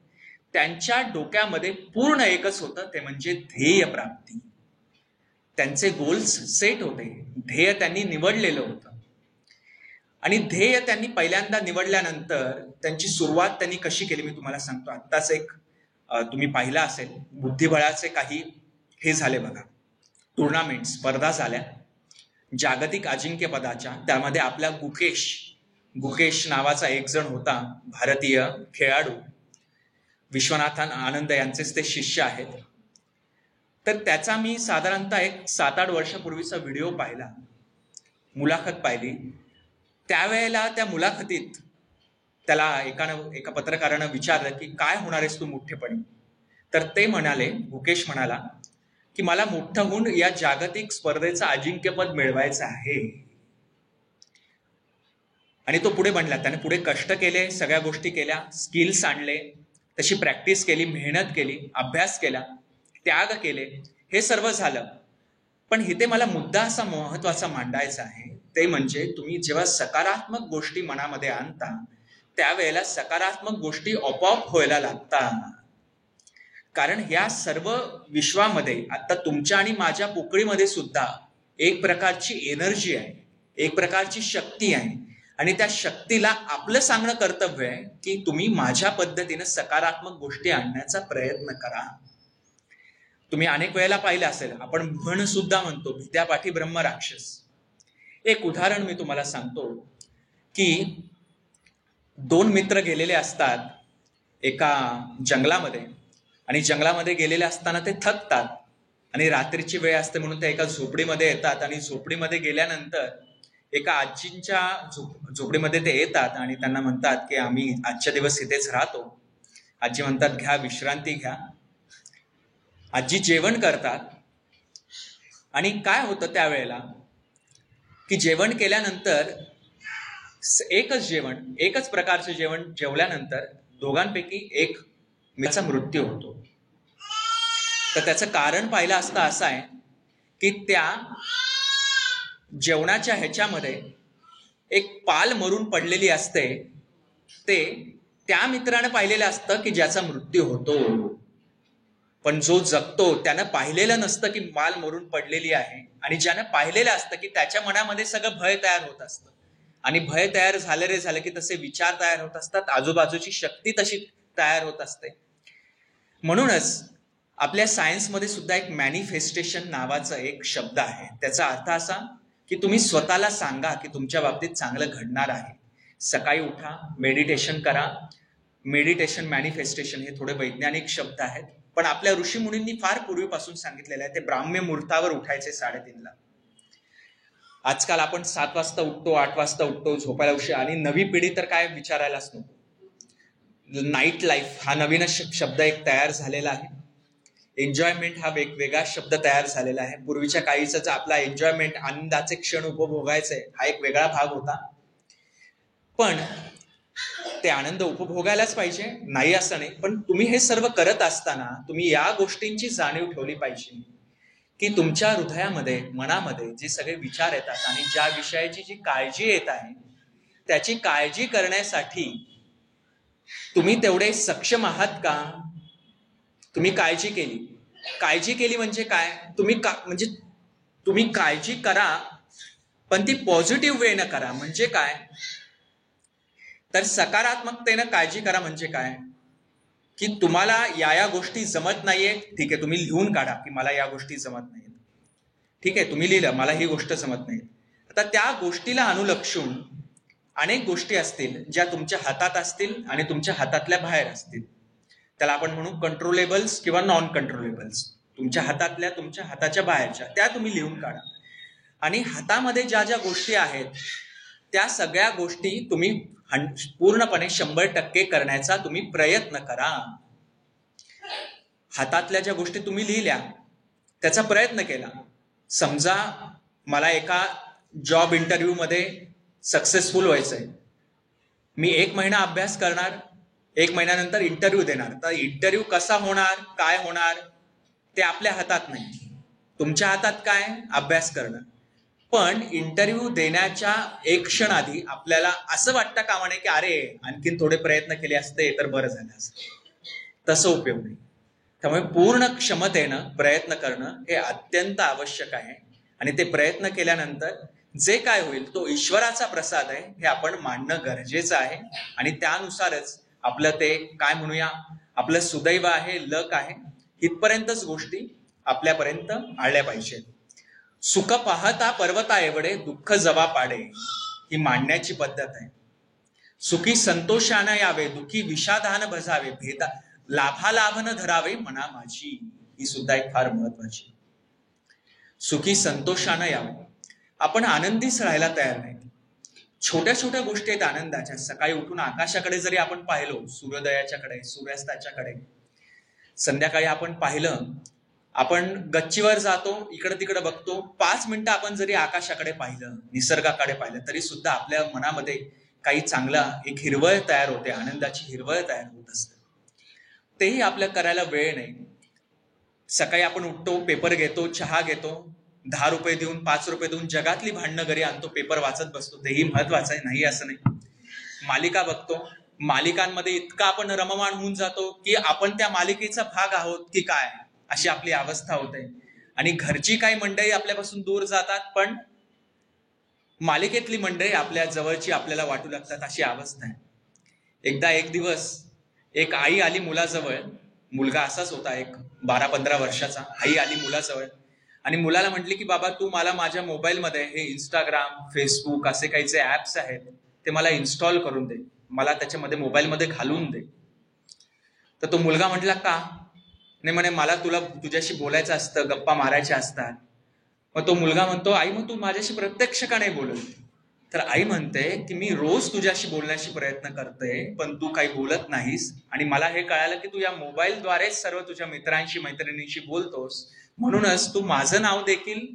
त्यांच्या डोक्यामध्ये पूर्ण एकच होतं, ते म्हणजे ध्येय प्राप्ती. त्यांचे गोल्स सेट होते, ध्येय त्यांनी निवडलेलं होतं. आणि ध्येय त्यांनी पहिल्यांदा निवडल्यानंतर त्यांची सुरुवात त्यांनी कशी केली मी तुम्हाला सांगतो. आत्ताच एक तुम्ही पाहिलं असेल, बुद्धिबळाचे काही हे झाले बघा, टुर्नामेंट, स्पर्धा झाल्या जागतिक अजिंक्यपदाच्या. त्यामध्ये आपला गुकेश नावाचा एक जण होता, भारतीय खेळाडू, विश्वनाथन आनंद यांचेच ते शिष्य आहेत. तर त्याचा मी साधारणतः एक 7-8 वर्षापूर्वीचा व्हिडिओ पाहिला, मुलाखत पाहिली. त्यावेळेला त्या मुलाखतीत त्याला एका पत्रकारानं विचारलं की काय होणार आहेस तू मोठेपणी. तर ते म्हणाले, मुकेश म्हणाला की मला मोठं होऊन या जागतिक स्पर्धेचं अजिंक्यपद मिळवायचं आहे. आणि तो पुढे बनला. त्याने पुढे कष्ट केले, सगळ्या गोष्टी केल्या, स्किल्स आणले, तशी प्रॅक्टिस केली, मेहनत केली, अभ्यास केला, त्याग केले, हे सर्व झालं. पण इथे मला मुद्दा असा महत्वाचा मांडायचा आहे, ते म्हणजे तुम्ही जेव्हा सकारात्मक गोष्टी मनामध्ये आणता त्यावेळेला सकारात्मक गोष्टी आपोआप व्हायला लागतात. कारण ह्या सर्व विश्वामध्ये आता तुमच्या आणि माझ्या पोकळीमध्ये सुद्धा एक प्रकारची एनर्जी आहे, एक प्रकारची शक्ती आहे. आणि त्या शक्तीला आपलं सांगणं कर्तव्य आहे की तुम्ही माझ्या पद्धतीने सकारात्मक गोष्टी आणण्याचा प्रयत्न करा. तुम्ही अनेक वेळेला पाहिलं असेल, आपण म्हण सुद्धा म्हणतो, भित्यापाठी ब्रह्म राक्षस. एक उदाहरण मी तुम्हाला सांगतो की 2 मित्र गेलेले असतात एका जंगलामध्ये, आणि जंगलामध्ये गेलेले असताना ते थकतात आणि रात्रीची वेळ असते म्हणून ते एका झोपडीमध्ये येतात. आणि झोपडीमध्ये गेल्यानंतर एका आजींच्या झोपडीमध्ये ते येतात आणि त्यांना म्हणतात की आम्ही आजच्या दिवस इथेच राहतो. आजी म्हणतात घ्या, विश्रांती घ्या. आजी जेवण करतात. आणि काय होतं त्यावेळेला की जेवण केल्यानंतर एकच प्रकारचं जेवण जेवल्यानंतर दोघांपैकी एक मित्राचा मृत्यू होतो. तर त्याचं कारण पाहिलं असता असं आहे की त्या जेवणाच्या ह्याच्यामध्ये एक पाल मरून पडलेली असते. ते त्या मित्रानं पाहिलेलं असतं की ज्याचा मृत्यू होतो, पण जो जगतो त्यानं पाहिलेलं नसतं की पाल मरून पडलेली आहे. आणि ज्यानं पाहिलेलं असतं की त्याच्या मनामध्ये सगळं भय तयार होत असतं. आणि भय तयार झालं की तसे विचार तयार होत असतात, आजूबाजूची शक्ती तशी तयार होत असते. म्हणूनच आपल्या सायन्समध्ये सुद्धा एक मॅनिफेस्टेशन नावाचा एक शब्द आहे. त्याचा अर्थ असा की तुम्ही स्वतःला सांगा की तुमच्या बाबतीत चांगलं घडणार आहे. सकाळी उठा, मेडिटेशन करा. मेडिटेशन, मॅनिफेस्टेशन हे थोडे वैज्ञानिक शब्द आहेत, पण आपल्या ऋषीमुनींनी फार पूर्वीपासून सांगितलेलं आहे. ते ब्राह्म्य मुहूर्तावर उठायचे 3:30ला. आजकाल आपण 7 वाजता उठतो, 8 वाजता उठतो, झोपायला उशीर. आणि नवी पिढी तर काय विचारायलाच नको. नाईट लाईफ हा नवीनच शब्द एक तयार झालेला आहे. एन्जॉयमेंट हा वेगवेगळा शब्द तयार झालेला आहे. पूर्वीच्या काळीचा आपला एन्जॉयमेंट, आनंदाचे क्षण उपभोगायचे, हा एक वेगळा भाग होता. पण ते आनंद उपभोगायलाच पाहिजे, नाही असं नाही. पण तुम्ही हे सर्व करत असताना तुम्ही या गोष्टींची जाणीव ठेवली पाहिजे की तुमच्या हृदयामध्ये, मनामध्ये जे सगळे विचार येतात आणि ज्या विषयाची जी काळजी येत आहे त्याची काळजी करण्यासाठी तुम्ही तेवढे सक्षम आहात का? तुम्ही काळजी केली म्हणजे काय? तुम्ही काळजी करा, पण ती पॉझिटिव्ह वेनं करा. म्हणजे काय? तर सकारात्मकतेनं काळजी करा म्हणजे काय की तुम्हाला या गोष्टी जमत नाहीये, ठीक आहे, तुम्ही लिहून काढा की मला या गोष्टी जमत नाहीत. ठीक आहे, तुम्ही लिहिलं मला ही गोष्ट जमत नाही. आता त्या गोष्टीला अनुलक्षून अनेक गोष्टी असतील ज्या तुमच्या हातात असतील आणि तुमच्या हातातल्या बाहेर असतील. त्याला आपण म्हणू कंट्रोलेबल्स किंवा नॉन कंट्रोलेबल्स. तुमच्या हातातल्या, तुमच्या हाताच्या बाहेरच्या, त्या तुम्ही लिहून काढा. आणि हातामध्ये ज्या ज्या गोष्टी आहेत त्या सगळ्या गोष्टी तुम्ही पूर्णपणे 100% करण्याचा तुम्ही प्रयत्न करा. हातातल्या ज्या गोष्टी तुम्ही लिहिल्या त्याचा प्रयत्न केला. समजा मला एका जॉब इंटरव्ह्यू मध्ये सक्सेसफुल व्हायचंय. मी 1 महिना अभ्यास करणार, 1 महिन्यानंतर इंटरव्ह्यू देणार. तर इंटरव्ह्यू कसा होणार, काय होणार ते आपल्या हातात नाही. तुमच्या हातात काय? अभ्यास करणं. पण इंटरव्ह्यू देण्याच्या 1 क्षण आधी आपल्याला असं वाटतं कामा नये की अरे आणखीन थोडे प्रयत्न केले असते तर बरं झालं असतं. तसं उपयोग नाही. त्यामुळे पूर्ण क्षमतेनं प्रयत्न करणं हे अत्यंत आवश्यक आहे. आणि ते प्रयत्न केल्यानंतर जे काय होईल तो ईश्वराचा प्रसाद आहे हे आपण मानणं गरजेचं आहे. आणि त्यानुसारच आपलं ते काय म्हणूया, आपलं सुदैव आहे, लक आहे, इथपर्यंतच गोष्टी आपल्यापर्यंत आल्या पाहिजेत. सुख पाहता पर्वता एवढे, दुःख जवा पाडे, ही मांडण्याची पद्धत आहे. सुखी संतोषानं यावे, दुःखी विषादानं भजावे, भेदा लाभालाभ न धरावे मना माझी, ही सुद्धा एक फार महत्वाची. सुखी संतोषानं यावे. आपण आनंदीच राहायला तयार नाही. छोट्या छोट्या गोष्टी आहेत आनंदाच्या. सकाळी उठून आकाशाकडे जरी आपण पाहिलो, सूर्योदयाच्याकडे, सूर्यास्ताच्याकडे, संध्याकाळी आपण पाहिलं, आपण गच्चीवर जातो, इकडे तिकडे बघतो, 5 मिनिटं आपण जरी आकाशाकडे पाहिलं, निसर्गाकडे पाहिलं, तरी सुद्धा आपल्या मनामध्ये काही चांगला एक हिरवळ तयार होते, आनंदाची हिरवळ तयार होत असते. तेही आपल्या करायला वेळ नाही. सकाळी आपण उठतो, पेपर घेतो, चहा घेतो, 10 रुपये देऊन, 5 रुपये देऊन जगातली भांडणं घरी आणतो, पेपर वाचत बसतो. तेही महत्वाचं आहे, नाही असं नाही. मालिका बघतो, मालिकांमध्ये इतका आपण रममाण होऊन जातो की आपण त्या मालिकेचा भाग आहोत की काय, अशी आपली अवस्था होते. आणि घरची काही मंडळी आपल्यापासून दूर जातात, पण मालिकेतली मंडळी आपल्या जवळची आपल्याला वाटू लागतात, अशी अवस्था आहे. एकदा एक दिवस एक आई आली मुलाजवळ, मुलगा असाच होता, एक 12-15 वर्षाचा. आई आली मुलाजवळ आणि मुलाला म्हटली की बाबा, तू मला माझ्या मोबाईलमध्ये हे इंस्टाग्राम, फेसबुक असे काही जे ऍप्स आहेत ते मला इन्स्टॉल करून दे, मला त्याच्यामध्ये मोबाईलमध्ये घालून दे. तर तो मुलगा म्हटला का? नाही म्हणे, मला तुझ्याशी बोलायचं असतं, गप्पा मारायच्या असतात. मग तो मुलगा म्हणतो, आई मग तू माझ्याशी प्रत्यक्ष का नाही बोलत? तर आई म्हणते की मी रोज तुझ्याशी बोलण्याची प्रयत्न करते, पण तू काही बोलत नाहीस. आणि मला हे कळालं की तू या मोबाईलद्वारेच सर्व तुझ्या मित्रांशी मैत्रिणींशी बोलतोस, म्हणूनच तू माझं नाव देखील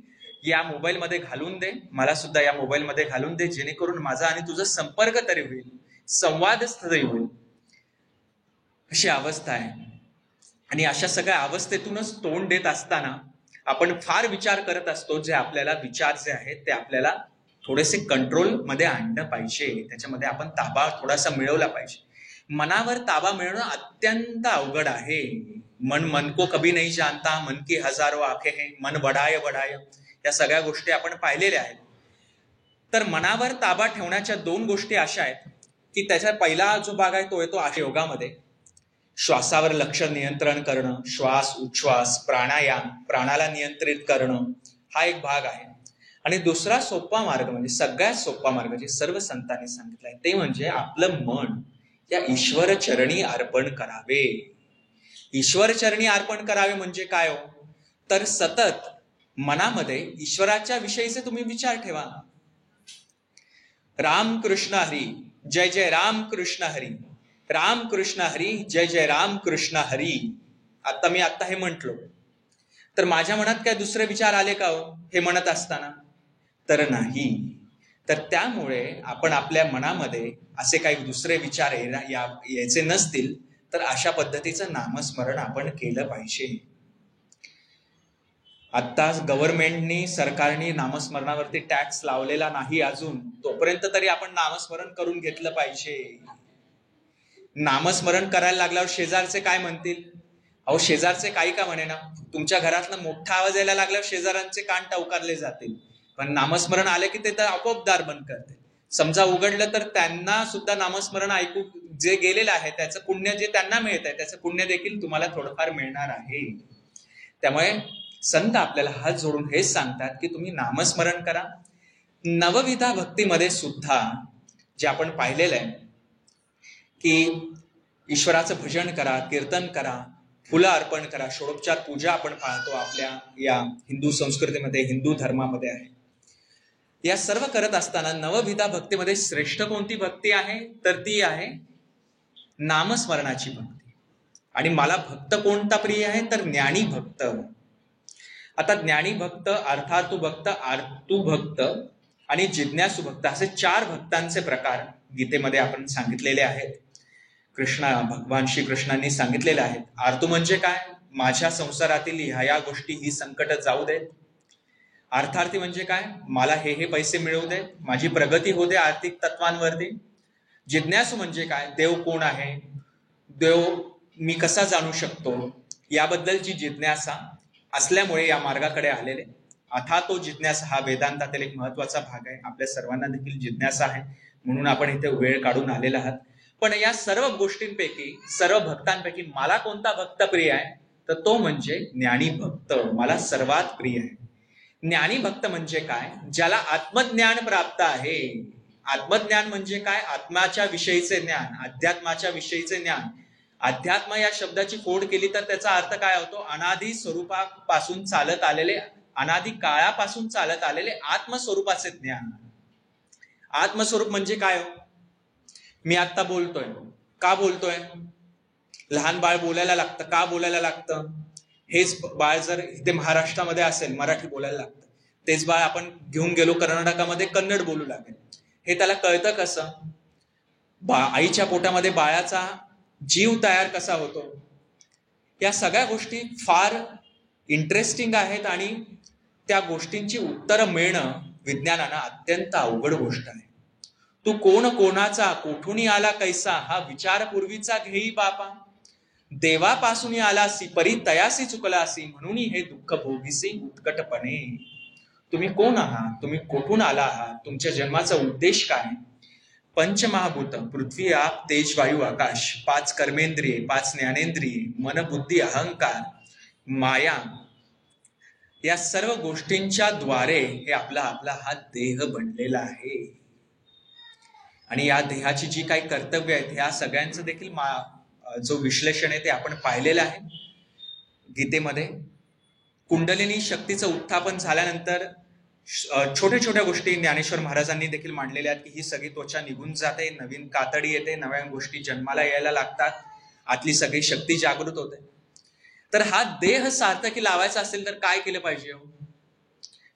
या मोबाईलमध्ये घालून दे, मला सुद्धा या मोबाईलमध्ये घालून दे, जेणेकरून माझा आणि तुझा संपर्क तरी होईल, संवाद तरी होईल. अशी अवस्था आहे. आणि अशा सगळ्या अवस्थेतूनच तोंड देत असताना आपण फार विचार करत असतो, जे आपल्याला विचार जे आहेत ते आपल्याला थोडेसे कंट्रोल मध्ये आणलं पाहिजे, त्याच्यामध्ये आपण ताबा थोडासा मिळवला पाहिजे. मनावर ताबा मिळवणं अत्यंत अवघड आहे. मन को कभी नहीं जानता, मन की हजारो आंखें हैं, मन बढ़ाए बढ़ाए, या सगळ्या गोष्टी आपण पाहिलेल्या आहेत. तर मनावर ताबा ठेवण्याच्या 2 गोष्टी अशा आहेत की त्याचा पहिला जो भाग आहे तो येतो योगामध्ये. श्वासावर लक्ष नियंत्रण करणं, श्वास उच्छ्वास, प्राणायाम, प्राणाला नियंत्रित करणं, हा एक भाग आहे. आणि दुसरा सोपा मार्ग, म्हणजे सगळ्यात सोपा मार्ग जे सर्व संतांनी सांगितलाय, ते म्हणजे आपलं मन या ईश्वर चरणी अर्पण करावे. ईश्वर चरणी अर्पण करावे म्हणजे काय हो? तर सतत मनामध्ये ईश्वराच्या विषयीचे तुम्ही विचार ठेवा. राम कृष्ण हरी, जय जय राम कृष्ण हरी, राम कृष्ण हरी, जय जय राम कृष्ण हरी. आता मी हे म्हटलो, तर माझ्या मनात काय दुसरे विचार आले का हो हे म्हणत असताना? तर नाही. तर त्यामुळे आपण आपल्या मनामध्ये असे काही दुसरे विचार यायचे नसतील, तर अशा पद्धतीचं नामस्मरण आपण केलं पाहिजे. आता गव्हर्नमेंटनी, सरकारने नामस्मरणावरती टॅक्स लावलेला नाही अजून, तोपर्यंत तरी आपण नामस्मरण करून घेतलं पाहिजे. नामस्मरण करायला लागल्यावर शेजारचे काय म्हणतील? अहो शेजारचे काही का म्हणे ना, तुमच्या घरातला मोठा आवाज यायला लागल्यावर शेजारांचे कान टवकारले जातील, पण नामस्मरण आले की ते तर आपोआप दार बंद करते. समजा उघडलं तर त्यांना सुद्धा नामस्मरण ऐकू जे गेलेलं आहे त्याचं पुण्य जे त्यांना मिळत आहे, त्याचं पुण्य देखील तुम्हाला थोडंफार मिळणार आहे. त्यामुळे संत आपल्याला हात जोडून हेच सांगतात की तुम्ही नामस्मरण करा. नवविधा भक्तीमध्ये सुद्धा जे आपण पाहिलेलं आहे की ईश्वराचं भजन करा, कीर्तन करा, फुलं अर्पण करा, षोडोपचार पूजा आपण पाहतो आपल्या या हिंदू संस्कृतीमध्ये, हिंदू धर्मामध्ये आहे. या सर्व करत असताना नवविधा भक्तीमध्ये श्रेष्ठ कोणती भक्ती आहे? तर ती आहे नामस्मरणाची भक्ती. आणि मला भक्त कोणता प्रिय आहे? तर ज्ञानी भक्त. आता ज्ञानी भक्त, अर्थार्थू भक्त, आर्तू भक्त आणि जिज्ञासू भक्त, असे 4 भक्तांचे प्रकार गीतेमध्ये आपण सांगितलेले आहेत. भगवान श्रीकृष्णांनी सांगितलेले आहेत. आर्तू म्हणजे काय? माझ्या संसारातील ह्या गोष्टी, ही संकट जाऊ देत. अर्थार्थी म्हणजे काय? मला हे पैसे मिळवू दे, माझी प्रगती होऊ दे आर्थिक तत्वांवरती. जिज्ञासू म्हणजे काय? देव कोण आहे, देव मी कसा जाणू शकतो, याबद्दलची जिज्ञासा असल्यामुळे या मार्गाकडे आलेले. अथातो जिज्ञासा हा वेदांतातील एक महत्वाचा भाग आहे. आपल्या सर्वांना देखील जिज्ञासा आहे, म्हणून आपण इथे वेळ काढून आलेला आहात. पण या सर्व गोष्टींपैकी, सर्व भक्तांपैकी मला कोणता भक्त प्रिय आहे? तर तो म्हणजे ज्ञानी भक्त मला सर्वात प्रिय आहे. ज्ञानी भक्त म्हणजे काय? ज्याला आत्मज्ञान प्राप्त आहे. आत्मज्ञान म्हणजे काय? आत्म्याच्या विषयीचे ज्ञान, अध्यात्माच्या विषयीचे ज्ञान. अध्यात्म या शब्दाची फोड केली तर त्याचा अर्थ काय होतो? अनादी स्वरूपापासून चालत आलेले, अनादी काळापासून चालत आलेले आत्मस्वरूपाचे ज्ञान. आत्मस्वरूप म्हणजे काय हो? मी आता बोलतोय, का बोलतोय? लहान बाळ बोलायला लागतं, का बोलायला लागतं? हेच बाळ जर इथे महाराष्ट्रामध्ये असेल मराठी बोलायला लागतं, तेच बाळ आपण घेऊन गेलो कर्नाटकामध्ये कन्नड बोलू लागेल. हे त्याला कळतं कसं? आईच्या पोटामध्ये बाळाचा जीव तयार कसा होतो, या सगळ्या गोष्टी फार इंटरेस्टिंग आहेत आणि त्या गोष्टींची उत्तरं मिळणं विज्ञानानं अत्यंत अवघड गोष्ट आहे. तू कोण कोणाचा, कोठून आला कैसा, हा विचार पूर्वीचा घेई बापा. देवापासून आलासी परी तयासी चुकलासी, म्हणून हे दुःख भोगीसी उत्कटपणे. तुम्ही कोण आहात, तुम्ही कोठून आला आहात, तुमच्या जन्माचा उद्देश काय? पंचमहाभूत पृथ्वी आप तेज वायू आकाश, 5 कर्मेंद्रिये, 5 ज्ञानेंद्रिये, मन बुद्धी अहंकार माया, या सर्व गोष्टींच्या द्वारे हे आपला हा देह बनलेला आहे. आणि या देहाची जी काही कर्तव्य आहेत ह्या सगळ्यांचं देखील जो विश्लेषण आहे ते आपण पाहिलेलं आहे गीतेमध्ये. कुंडलिनी शक्तीचं उत्थापन झाल्यानंतर छोट्या छोट्या गोष्टी ज्ञानेश्वर महाराजांनी देखील मांडलेल्या आहेत की ही सगळी त्वचा निघून जाते, नवीन कातडी येते, नव्या गोष्टी जन्माला यायला लागतात, आतली सगळी शक्ती जागृत होते. तर हा देह सार्थकी लावायचा असेल तर काय केलं पाहिजे?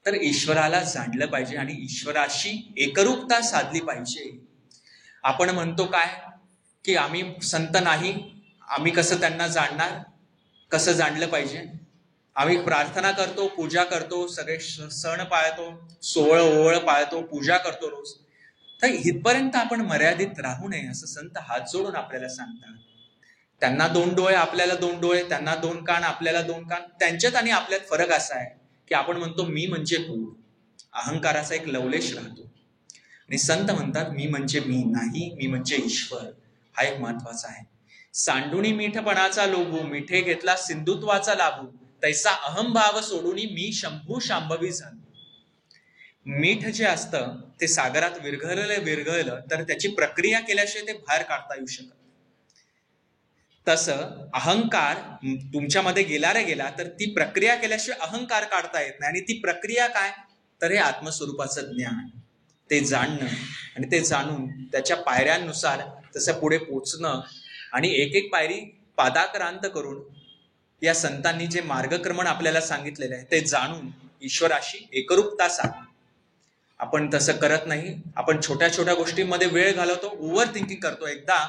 तर ईश्वराला जाणलं पाहिजे आणि ईश्वराशी एकरूपता साधली पाहिजे. आपण म्हणतो काय की आम्ही संत नाही, आम्ही कसं त्यांना जाणणार, कसं जाणलं पाहिजे? आम्ही प्रार्थना करतो, पूजा करतो, सगळे सण पाळतो, सोहळं ओवळ पाळतो, पूजा करतो रोज. तर इथपर्यंत आपण मर्यादित राहू नये असं संत हात जोडून आपल्याला सांगतात. त्यांना 2 डोळे, आपल्याला 2 डोळे, त्यांना 2 कान, आपल्याला 2 कान. त्यांच्यात आणि आपल्यात फरक असा आहे की आपण म्हणतो मी म्हणजे कोण, अहंकाराचा एक लवलेश राहतो. आणि संत म्हणतात मी म्हणजे मी नाही, मी म्हणजे ईश्वर. हा एक महत्वाचा आहे. सांडुनी मीठपणाचा लोभू, मिठे घेतला सिंधुत्वाचा लाभू, तैसा अहंभाव सोडून मी शंभू शांभवी झालो. मीठ जे असतं ते सागरात विरघळलं तर त्याची प्रक्रिया केल्याशिवाय ते बाहेर काढता येऊ शकत. तसं अहंकार तुमच्यामध्ये गेला रे गेला तर ती प्रक्रिया केल्याशिवाय अहंकार काढता येत नाही. आणि ती प्रक्रिया काय? तर हे आत्मस्वरूपाचं ज्ञान, ते जाणणं आणि ते जाणून त्याच्या पायऱ्यांनुसार तसं पुढे पोचणं आणि एक एक पायरी पादाक्रांत करून या संतांनी जे मार्गक्रमण आपल्याला सांगितलेलं आहे ते जाणून ईश्वराशी एकरूपता साधणं. आपण तसं करत नाही. आपण छोट्या छोट्या गोष्टींमध्ये वेळ घालवतो, ओव्हर थिंकिंग करतो. एकदा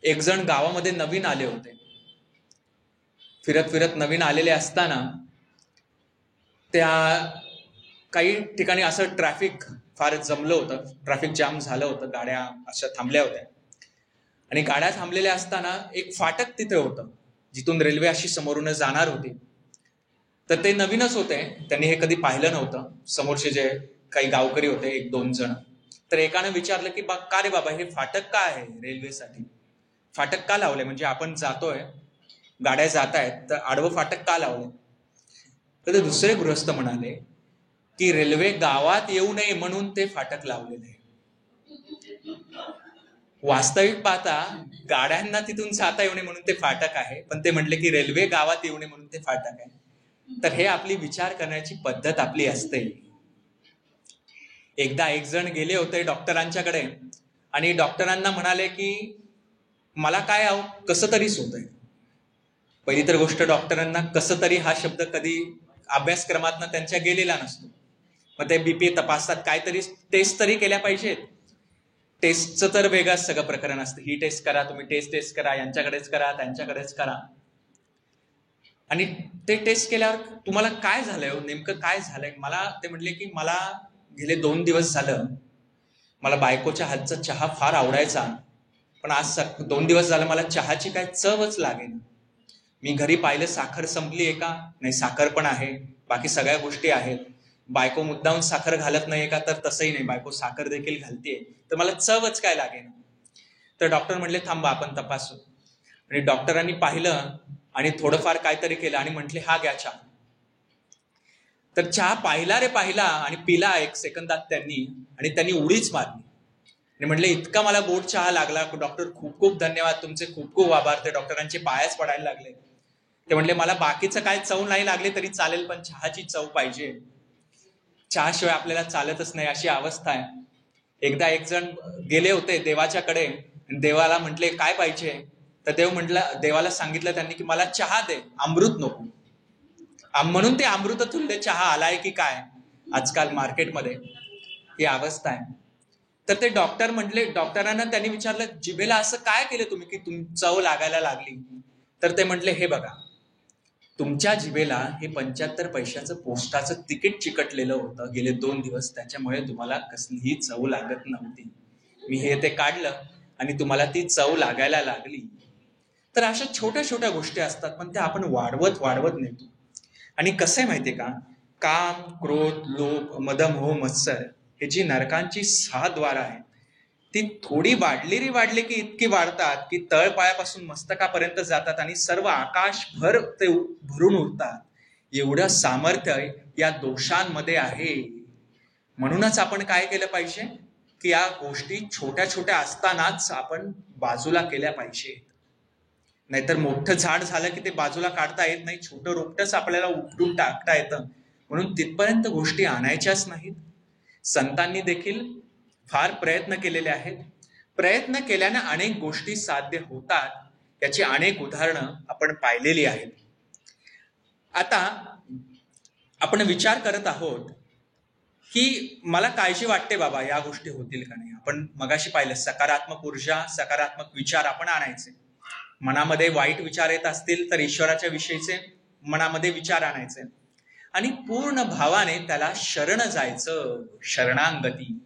एक जण गावामध्ये नवीन आले होते. फिरत फिरत नवीन आलेले असताना त्या काही ठिकाणी असं ट्रॅफिक फार जमलं होतं, ट्रॅफिक जाम झालं होतं, गाड्या अशा थांबल्या होत्या. आणि गाड्या थांबलेल्या असताना एक फाटक तिथे होतं जिथून रेल्वे अशी समोरून जाणार होती. तर ते नवीनच होते, त्यांनी हे कधी पाहिलं नव्हतं. समोरचे जे काही गावकरी होते 1-2 जण, तर एकाने विचारलं की का रे बाबा हे फाटक का आहे रेल्वेसाठी, फाटक का लावलंय, म्हणजे आपण जातोय, गाड्या जात आहेत, तर आडवं फाटक का लावलंय? तर ते दुसरे गृहस्थ म्हणाले की रेल्वे गावात येऊ नये म्हणून ते फाटक लावलेलं आहे. वास्तविक पाहता गाड्यांना तिथून जाता येऊ नये म्हणून ते फाटक आहे, पण ते म्हटले की रेल्वे गावात येऊ नये म्हणून ते फाटक आहे. तर हे आपली विचार करण्याची पद्धत आपली असते. एकदा एक जण गेले होते डॉक्टरांच्याकडे आणि डॉक्टरांना म्हणाले की मला काय कसं तरीच होतंय. पहिली तर गोष्ट, डॉक्टरांना कसं तरी हा शब्द कधी अभ्यासक्रमातनं त्यांच्या गेलेला नसतो. मग ते बीपी तपासतात, काहीतरी टेस्ट तरी केल्या पाहिजेत. टेस्टचं तर वेगळंच सगळं प्रकरण असतं. ही टेस्ट करा, तुम्ही टेस्ट करा, यांच्याकडेच करा, त्यांच्याकडेच करा. आणि ते टेस्ट केल्यावर तुम्हाला काय झालंय, नेमकं काय झालंय? मला ते म्हटले की मला गेले 2 दिवस झालं मला बायकोच्या हातचा चहा फार आवडायचा, पण आज 2 दिवस झालं मला चहाची काय चवच लागेल. मी घरी पाहिलं साखर संपली आहे का? नाही, साखर पण आहे, बाकी सगळ्या गोष्टी आहेत. बायको मुद्दाहून साखर घालत नाही का? तर तसंही नाही, बायको साखर देखील घालते, तर मला चवच काय लागेल. तर डॉक्टर म्हणले थांबा आपण तपासू. आणि डॉक्टरांनी पाहिलं आणि थोडंफार काहीतरी केलं आणि म्हटले हा घ्या चहा. तर चहा पाहिला रे पाहिला आणि पिला 1 सेकंदात त्यांनी, आणि त्यांनी उडीच मारली आणि म्हटले इतका मला गोड चहा लागला, डॉक्टर खूप खूप धन्यवाद तुमचे, खूप खूप आभार. ते डॉक्टरांचे पायच पडायला लागले. ते म्हटले मला बाकीचं काय चव नाही लागले तरी चालेल, पण चहाची चव पाहिजे, चहाशिवाय आपल्याला चालतच नाही, अशी अवस्था आहे. एकदा एक जण गेले होते देवाच्याकडे, देवाला म्हटले काय पाहिजे, तर देवाला सांगितलं त्यांनी की मला चहा दे, अमृत नको. म्हणून ते अमृत तुल्य चहा आलाय की काय आजकाल मार्केटमध्ये, ही अवस्था आहे. तर ते डॉक्टरांना त्यांनी विचारलं जिभेला असं काय केलं तुम्ही की चव लागायला लागली. तर ते म्हटले हे बघा, तुमच्या जिभेला हे 75 पैशाचं पोस्टाचं तिकीट चिकटलेलं होतं गेले 2 दिवस, त्याच्यामुळे तुम्हाला कसलीही चव लागत नव्हती. मी हे ते काढलं आणि तुम्हाला ती चव लागायला लागली. तर अशा छोट्या छोट्या गोष्टी असतात, पण त्या आपण वाढवत नेतो. आणि कसं आहे माहितीये का, काम, क्रोध, लोभ, मदमोह, मत्सर हे जी नरकांची 6 द्वार आहेत, ती थोडी वाढली की इतकी वाढतात की तळपायापासून मस्तकापर्यंत जातात आणि सर्व आकाशभर ते भरून उरतात. एवढं सामर्थ्य या दोषांमध्ये आहे. म्हणूनच आपण काय केलं पाहिजे की या गोष्टी छोट्या छोट्या असतानाच आपण बाजूला केल्या पाहिजे. नाहीतर मोठं झाड झालं की ते बाजूला काढता येत नाही, छोटं रोपटच आपल्याला उपटून टाकता येतं. म्हणून तिथपर्यंत गोष्टी आणायच्याच नाहीत. संतांनी देखील फार प्रयत्न केलेले आहेत. प्रयत्न केल्याने अनेक गोष्टी साध्य होतात, याची अनेक उदाहरणं आपण पाहिलेली आहेत. आता आपण विचार करत आहोत की मला काळजी वाटते बाबा या गोष्टी होतील का नाही. आपण मगाशी पाहिलं सकारात्मक ऊर्जा, सकारात्मक विचार आपण आणायचे. मनामध्ये वाईट विचार येत असतील तर ईश्वराच्या विषयीचे मनामध्ये विचार आणायचे आणि पूर्ण भावाने त्याला शरण जायचं. शरणांगती,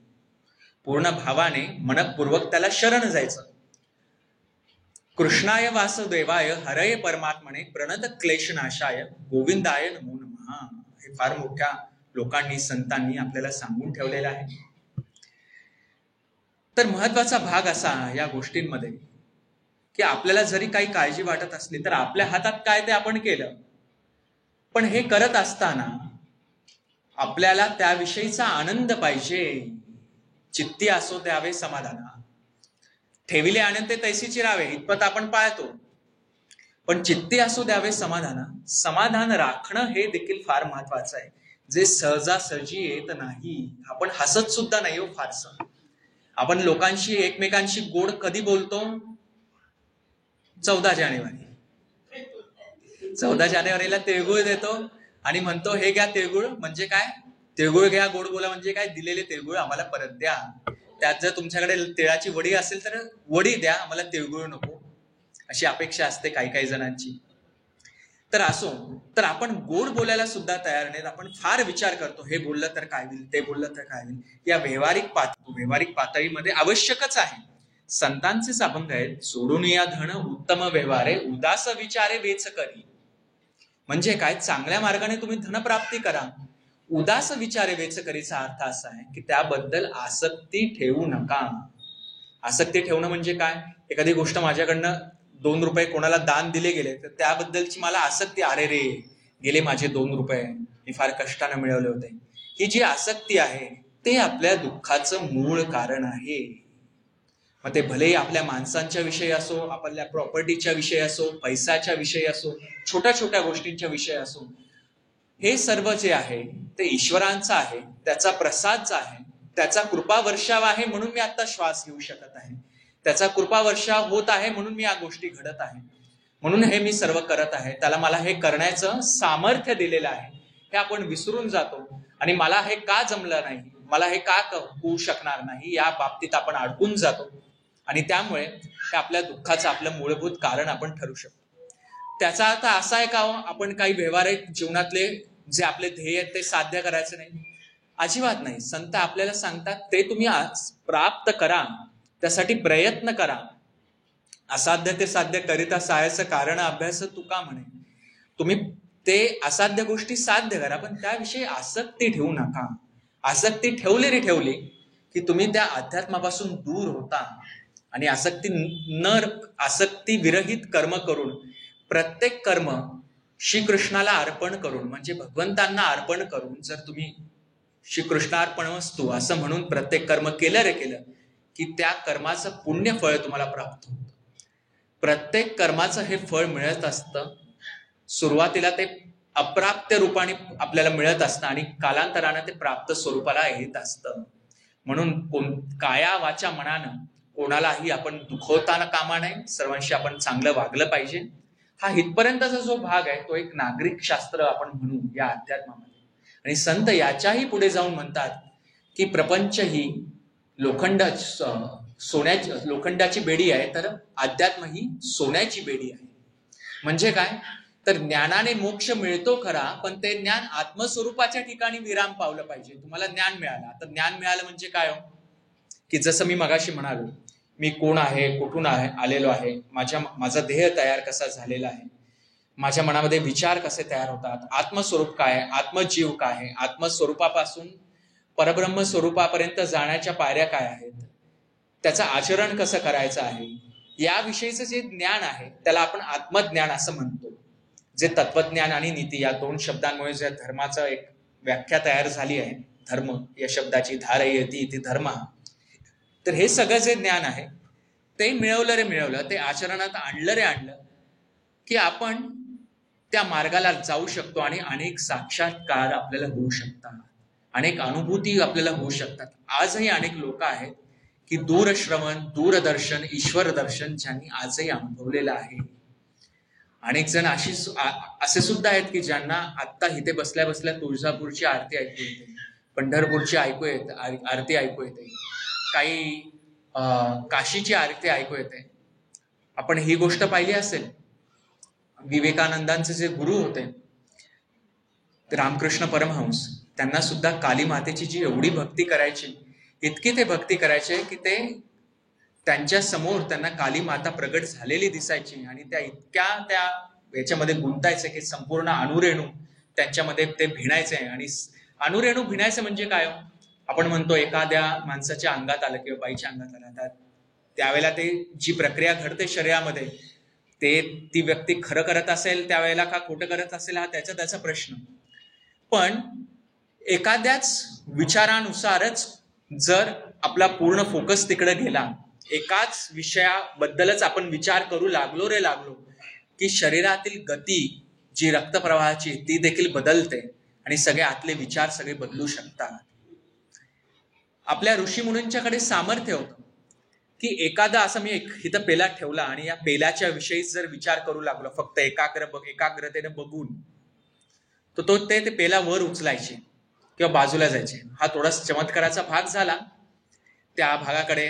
पूर्ण भावाने मनपूर्वक त्याला शरण जायचं. कृष्णाय वासुदेवाय हरये परमात्मने प्रणत क्लेशनाशाय गोविंदाय नमो नमः. हे फार मोठ्या लोकांनी, संतांनी आपल्याला सांगून ठेवलेलं आहे. तर महत्वाचा भाग असा या गोष्टींमध्ये की आपल्याला जरी काही काळजी वाटत असली तर आपल्या हातात काय ते आपण केलं, पण हे करत असताना आपल्याला त्याविषयीचा आनंद पाहिजे. चित्ती असो द्यावे समाधाना, ठेविले आनंद ते तैसीची राहावे, इतपत आपण पाळतो. पण चित्ती असो द्यावे समाधाना, समाधान राखणं हे देखील फार महत्वाचं आहे, जे सहजासहजी येत नाही. आपण हसत सुद्धा नाही हो फारसं. आपण लोकांशी, एकमेकांशी गोड कधी बोलतो? 14 जानेवारीला तिळगुळ देतो आणि म्हणतो हे घ्या तिळगुळ. म्हणजे काय? तिळगुळ घ्या, गोड बोला म्हणजे काय? दिलेले तिळगुळ आम्हाला परत द्या. त्यात जर तुमच्याकडे तिळाची वडी असेल तर वडी द्या, आम्हाला तिळगुळ नको, अशी अपेक्षा असते काही काही जणांची. तर असो, तर आपण गोड बोलायला सुद्धा तयार नाहीत. आपण फार विचार करतो, हे बोललं तर काय होईल, ते बोललं तर काय होईल. या व्यावहारिक पातळीमध्ये आवश्यकच आहे. संतांचेच अभंग आहेत, सोडून या धन उत्तम व्यवहारे उदास विचारे वेच करी. म्हणजे काय? चांगल्या मार्गाने तुम्ही धनप्राप्ती करा, उदास विचारे वेच करीचा अर्थ असा आहे की त्याबद्दल आसक्ती ठेवू नका. आसक्ती ठेवणं म्हणजे काय? एखादी गोष्ट माझ्याकडनं 2 रुपये कोणाला दान दिले गेले तर त्याबद्दलची मला आसक्ती, अरे रे गेले माझे 2 रुपये, मी फार कष्टाने मिळवले होते. ही जी आसक्ती आहे ते आपल्या दुःखाचं मूळ कारण आहे. मग ते भलेही आपल्या माणसांच्या विषयी असो, आपल्या प्रॉपर्टीच्या विषयी असो, पैशाच्या विषयी असो, छोट्या छोट्या गोष्टींच्या विषयी असो, हे सर्व जे आहे ते ईश्वरांचं आहे, त्याचा प्रसाद आहे, त्याचा कृपा वर्षाव आहे म्हणून मी आता श्वास घेऊ शकत आहे, त्याचा कृपा वर्षाव होत आहे म्हणून मी या गोष्टी घडत आहे, म्हणून हे मी सर्व करत आहे, त्याला मला हे करण्याचं सामर्थ्य दिलेलं आहे, हे आपण विसरून जातो. आणि मला हे का जमलं नाही, मला हे का होऊ शकणार नाही, या बाबतीत आपण अडकून जातो आणि त्यामुळे आपल्या दुःखाचं आपलं मूलभूत कारण आपण ठरू शकतो. त्याचा अर्थ असा आहे का आपण काही व्यवहारिक जीवनातले जे आपले ध्येय आहेत ते साध्य करायचं नाही? अजिबात नाही. संत आपल्याला सांगतात ते तुम्ही प्राप्त करा, त्यासाठी प्रयत्न करा. असाध्य ते साध्य करिता सहाय्याचं कारण अभ्यास तुका म्हणे. तुम्ही ते असाध्य गोष्टी साध्य करा, पण त्याविषयी आसक्ती ठेवू नका. आसक्ती ठेवली की तुम्ही त्या अध्यात्मापासून दूर होता आणि आसक्ती विरहित कर्म करून, प्रत्येक कर्म श्रीकृष्णाला अर्पण करून, म्हणजे भगवंतांना अर्पण करून, जर तुम्ही श्रीकृष्णार्पणमस्तु असं म्हणून प्रत्येक कर्म केलं की त्या कर्माचं पुण्य फळ तुम्हाला प्राप्त होतं. प्रत्येक कर्माचं हे फळ मिळत असतं. सुरुवातीला ते अप्राप्त रूपाने आपल्याला मिळत असतं आणि कालांतराने ते प्राप्त स्वरूपाला येत असतं. म्हणून काया वाचा मनानं कोणालाही आपण दुखवताना कामा नये, सर्वांशी आपण चांगलं वागलं पाहिजे. हा इथपर्यंतचा जो भाग आहे तो एक नागरिक शास्त्र आपण म्हणू या अध्यात्मामध्ये. आणि संत याच्याही पुढे जाऊन म्हणतात की प्रपंच ही लोखंडाची बेडी आहे, तर अध्यात्म ही सोन्याची बेडी आहे. म्हणजे काय, तर ज्ञानाने मोक्ष मिळतो खरा, पण ते ज्ञान आत्मस्वरूपाच्या ठिकाणी विराम पावलं पाहिजे. तुम्हाला ज्ञान मिळालं, आता ज्ञान मिळालं म्हणजे काय हो, की जसं मी मगाशी म्हणालो, मी कोण आहे, कुठून आलेलो आहे, माझा देह तयार कसा झालेला आहे, माझ्या मनामध्ये विचार कसे तयार होतात, आत्मस्वरूप काय आहे, आत्मजीव काय आहे, आत्मस्वरूपापासून परब्रह्म स्वरूपापर्यंत जाण्याच्या पायऱ्या काय आहेत, त्याचं आचरण कसं करायचं आहे, याविषयीचं जे ज्ञान आहे त्याला आपण आत्मज्ञान असं म्हणतो. जे तत्वज्ञान आणि नीती या दोन शब्दांमुळे ज्या धर्माचं एक व्याख्या तयार झाली आहे, धर्म या शब्दाची धारयती इति धर्म, तर हे सगळं जे ज्ञान आहे ते मिळवलं ते आचरणात आणलं की आपण त्या मार्गाला जाऊ शकतो आणि अनेक साक्षात्कार आपल्याला होऊ शकतात, अनेक अनुभूती आपल्याला होऊ शकतात. आजही अनेक लोक आहेत की दूरश्रवण, दूरदर्शन, ईश्वर दर्शन ज्यांनी आजही अनुभवलेलं आहे. अनेक जण असे सुद्धा आहेत की ज्यांना आत्ता इथे बसल्या बसल्या तुळजापूरची आरती ऐकू येते, पंढरपूरची आरती ऐकू येते, काही काशीची आरती ऐकू येते. आपण ही गोष्ट पाहिली असेल, विवेकानंदांचे जे गुरु होते रामकृष्ण परमहंस, त्यांना सुद्धा काली मातेची जी एवढी भक्ती करायची, इतकी ते भक्ती करायचे की ते त्यांच्या समोर त्यांना काली माता प्रगट झालेली दिसायची आणि त्या इतक्या त्या याच्यामध्ये गुंतायचे की संपूर्ण अणुरेणू त्यांच्यामध्ये ते भिणायचे. आणि अणुरेणू भिणायचे म्हणजे काय, आपण म्हणतो एखाद्या माणसाच्या अंगात आलं किंवा बाईच्या अंगात आलं, तर त्यावेळेला ते जी प्रक्रिया घडते शरीरामध्ये, ती व्यक्ती खरं करत असेल त्यावेळेला का खोटं करत असेल हा त्याचा प्रश्न. पण एखाद्याच विचारानुसारच जर आपला पूर्ण फोकस तिकडे गेला, एकाच विषयाबद्दलच आपण विचार करू लागलो की शरीरातील गती जी रक्तप्रवाहाची ती देखील बदलते आणि सगळे आतले विचार सगळे बदलू शकतात. आपल्या ऋषीमुनींच्याकडे सामर्थ्य होतं की एखादा असं मी इथं पेला ठेवला आणि या पेल्याच्या विषयी जर विचार करू लागलो फक्त एकाग्रतेने बघून, तो ते पेला वर उचलायचे किंवा बाजूला जायचे. हा थोडासा चमत्काराचा भाग झाला. त्या भागाकडे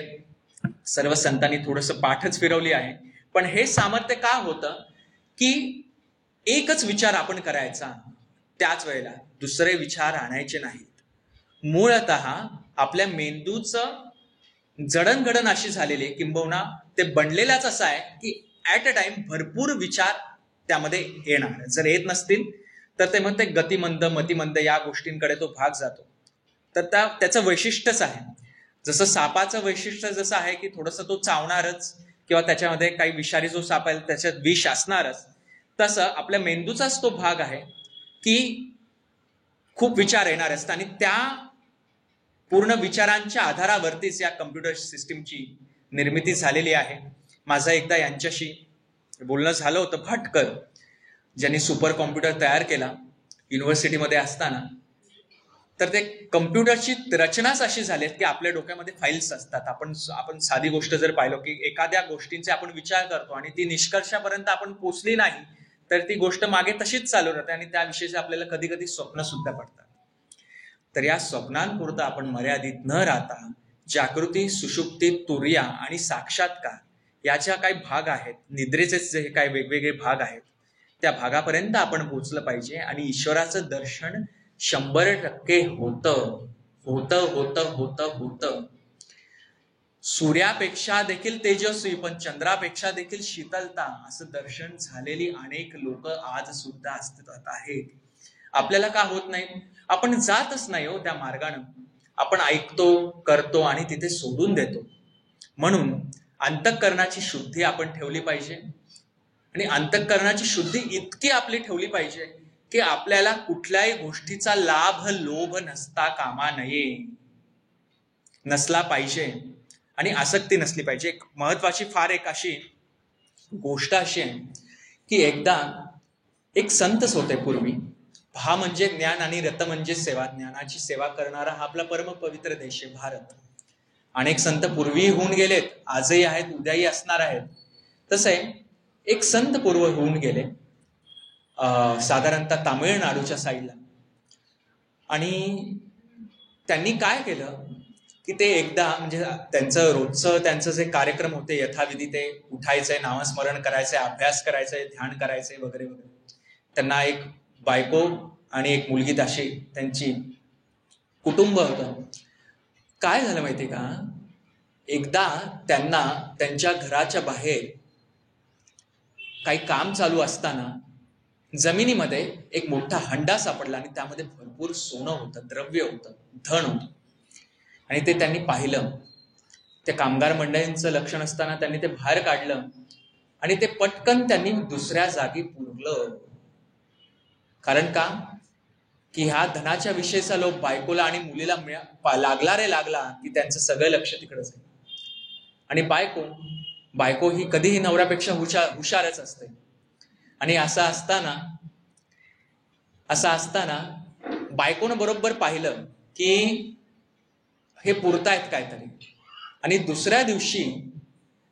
सर्व संतांनी थोडंसं पाठच फिरवली आहे. पण हे सामर्थ्य का होतं की एकच विचार आपण करायचा, त्याच वेळेला दुसरे विचार आणायचे नाहीत. मूळतः आपल्या मेंदूचं जडणघडण अशी झालेली, किंबहुना ते बनलेलाच असं आहे की ऍट अ टाइम भरपूर विचार त्यामध्ये येणार. जर येत नसतील तर ते म्हणते गतिमंद मतिमंद या गोष्टींकडे तो भाग जातो. तर त्याचं वैशिष्ट्यच आहे. जसं सापाचं वैशिष्ट्य जसं आहे की थोडंसं तो चावणारच किंवा त्याच्यामध्ये काही विषारी जो साप आहे त्याच्यात विष असणारच, तसं आपल्या मेंदूचाच तो भाग आहे की खूप विचार येणार असतात आणि त्या पूर्ण विचारांच्या आधारावरतीच या कम्प्युटर सिस्टीमची निर्मिती झालेली आहे. माझं एकदा यांच्याशी बोलणं झालं होतं, भटकर, ज्यांनी सुपर कॉम्प्युटर तयार केला युनिव्हर्सिटीमध्ये असताना. तर ते कम्प्युटरची रचनाच अशी झाली की आपल्या डोक्यामध्ये फाईल्स असतात. आपण साधी गोष्ट जर पाहिलो की एखाद्या गोष्टींचे आपण विचार करतो आणि ती निष्कर्षापर्यंत आपण पोचली नाही तर ती गोष्ट मागे तशीच चालू राहते आणि त्याविषयीचे आपल्याला कधी कधी स्वप्न सुद्धा पडतात. तर या स्वप्नांपुरतं आपण मर्यादित न राहता जागृती, सुषुप्ती, तुर्या आणि साक्षात्कार याच्या काही भाग आहेत, निद्रेचे जे काही वेगवेगळे भाग आहेत, त्या भागापर्यंत आपण पोहोचलं पाहिजे आणि ईश्वराचं दर्शन 100% होतं. सूर्यापेक्षा देखील तेजस्वी पण चंद्रापेक्षा देखील शीतलता असं दर्शन झालेली अनेक लोक आज सुद्धा अस्तित्वात आहेत. आपल्याला का होत नाही? आपण जातच नाही हो त्या मार्गाने. आपण ऐकतो, करतो आणि तिथे सोडून देतो. म्हणून अंतःकरणाची शुद्धी आपण ठेवली पाहिजे आणि अंतःकरणाची शुद्धी इतकी आपली ठेवली पाहिजे की आपल्याला कुठल्याही गोष्टीचा लाभ लोभ नसला पाहिजे आणि आसक्ती नसली पाहिजे. एक महत्वाची फार एक अशी गोष्ट अशी आहे की एकदा एक संतच होते पूर्वी. भा म्हणजे ज्ञान आणि रत म्हणजे सेवा. ज्ञानाची सेवा करणारा हा आपला परम पवित्र देश आहे भारत. अनेक संत पूर्वी होऊन गेलेत, आजही आहेत, उद्याही असणार आहेत. तसं आहे, एक संत पूर्व होऊन गेले साधारणतः तामिळनाडूच्या साईडला. आणि त्यांनी काय केलं की ते एकदा म्हणजे त्यांचं रोजचं त्यांचं जे कार्यक्रम होते यथाविधी, ते उठायचंय, नामस्मरण करायचंय, अभ्यास करायचंय, ध्यान करायचंय वगैरे वगैरे. त्यांना एक बायको आणि एक मुलगी अशी त्यांची कुटुंब होतं. काय झालं माहितीये का, एकदा त्यांना त्यांच्या घराच्या बाहेर काही काम चालू असताना जमिनीमध्ये एक मोठा हंडा सापडला आणि त्यामध्ये भरपूर सोनं होतं, द्रव्य होतं, धन होतं. आणि ते त्यांनी पाहिलं. त्या कामगार मंडळींचं लक्ष नसताना त्यांनी ते बाहेर काढलं आणि ते पटकन त्यांनी दुसऱ्या जागी पुरलं. कारण का, की ह्या धनाच्या विषयीचा लोभ बायकोला आणि मुलीला लागला की त्यांचं सगळं लक्ष तिकडंच आहे. आणि बायको ही कधीही नवऱ्यापेक्षा हुशारच असते. आणि असं असताना बायकोनं बरोबर पाहिलं की हे पुरतायत काहीतरी. आणि दुसऱ्या दिवशी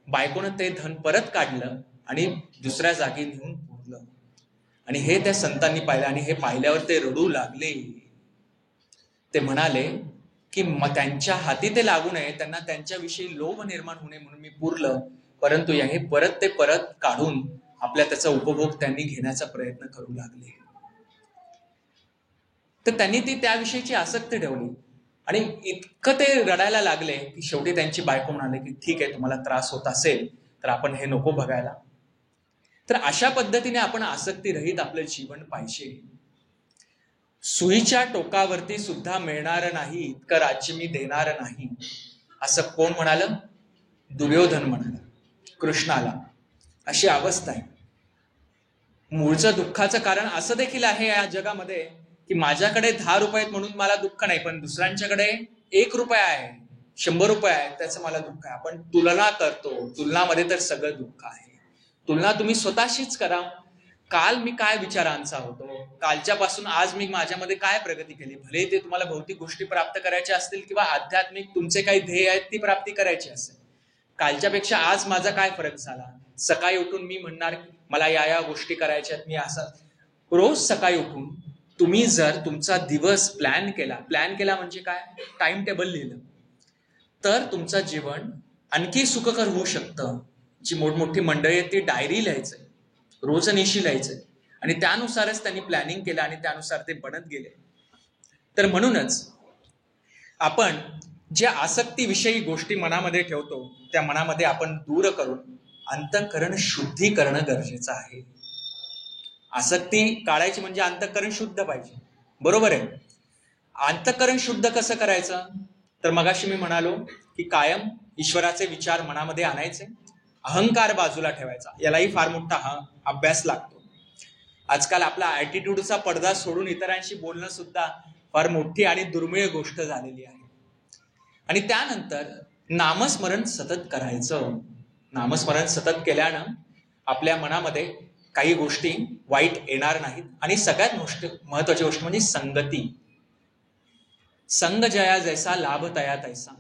बायकोनं ते धन परत काढलं आणि दुसऱ्या जागी नेऊन पुरलं. आणि हे त्या संतांनी पाहिलं आणि हे पाहिल्यावर ते रडू लागले. ते म्हणाले की त्यांच्या हाती ते लागू नये, त्यांना त्यांच्याविषयी लोभ निर्माण होणे म्हणून मी पुरलं, परंतु हे परत काढून आपल्या त्याचा उपभोग त्यांनी घेण्याचा प्रयत्न करू लागले. तर त्यांनी ती त्याविषयीची आसक्ती ठेवली आणि इतकं ते रडायला लागले की शेवटी त्यांची बायको म्हणाले की ठीक आहे, तुम्हाला त्रास होत असेल तर आपण हे नको बघायला. तर अशा पद्धतीने आपण आसक्ती रहित आपलं जीवन पाहिजे. सुईच्या टोकावरती सुद्धा मिळणार नाही इतकं राज्य मी देणार नाही, असं कोण म्हणालं? दुर्योधन म्हणाला कृष्णाला. अशी अवस्था आहे. मूळचं दुःखाचं कारण असं देखील आहे या जगामध्ये की माझ्याकडे 10 रुपये आहेत म्हणून मला दुःख नाही, पण दुसऱ्यांच्याकडे 1 रुपया आहे, 100 रुपये आहे, त्याचं मला दुःख आहे. आपण तुलना करतो, तुलनामध्ये तर सगळं दुःख आहे. तुलना तुम्ही स्वतःशीच करा. काल मी काय विचारांचा होतो, कालच्या पासून आज मी माझ्यामध्ये काय प्रगती केली. भले ते तुम्हाला भौतिक गोष्टी प्राप्त करायच्या असतील किंवा आध्यात्मिक तुमचे काही ध्येय आहेत ती प्राप्ती करायची असेल, कालच्यापेक्षा आज माझा काय फरक झाला. सकाळी उठून मी म्हणणार मला या गोष्टी करायच्या आहेत, मी असं रोज सकाळी उठून तुम्ही जर तुमचा दिवस प्लॅन केला म्हणजे काय, टाइम टेबल लिहिलं, तर तुमचं जीवन आणखी सुखकर होऊ शकतं. जी मोठमोठी मंडळी आहेत ती डायरी लिहायचंय, रोजनिशी लिहायचंय, आणि त्यानुसारच त्यांनी प्लॅनिंग केलं आणि त्यानुसार ते बनत गेले. तर म्हणूनच आपण ज्या आसक्तीविषयी गोष्टी मनामध्ये ठेवतो त्या मनामध्ये आपण दूर करून अंतःकरण शुद्धी करणं गरजेचं आहे. आसक्ती काढायची म्हणजे अंतःकरण शुद्ध पाहिजे, बरोबर आहे. अंतःकरण शुद्ध कसं करायचं, तर मगाशी मी म्हणालो की कायम ईश्वराचे विचार मनामध्ये आणायचे, अहंकार बाजूला ठेवायचा. यालाही फार मोठा अभ्यास लागतो. आजकाल आपला ऍटिट्यूडचा पडदा सोडून इतरांशी बोलणं सुद्धा फार मोठी आणि दुर्मिळ गोष्ट झालेली आहे. आणि त्यानंतर नामस्मरण सतत करायचं. नामस्मरण सतत केल्यानं आपल्या मनामध्ये काही गोष्टी वाईट येणार नाहीत. आणि सगळ्यात महत्वाची गोष्ट म्हणजे संगती. संग जया जैसा लाभ तया तैसा.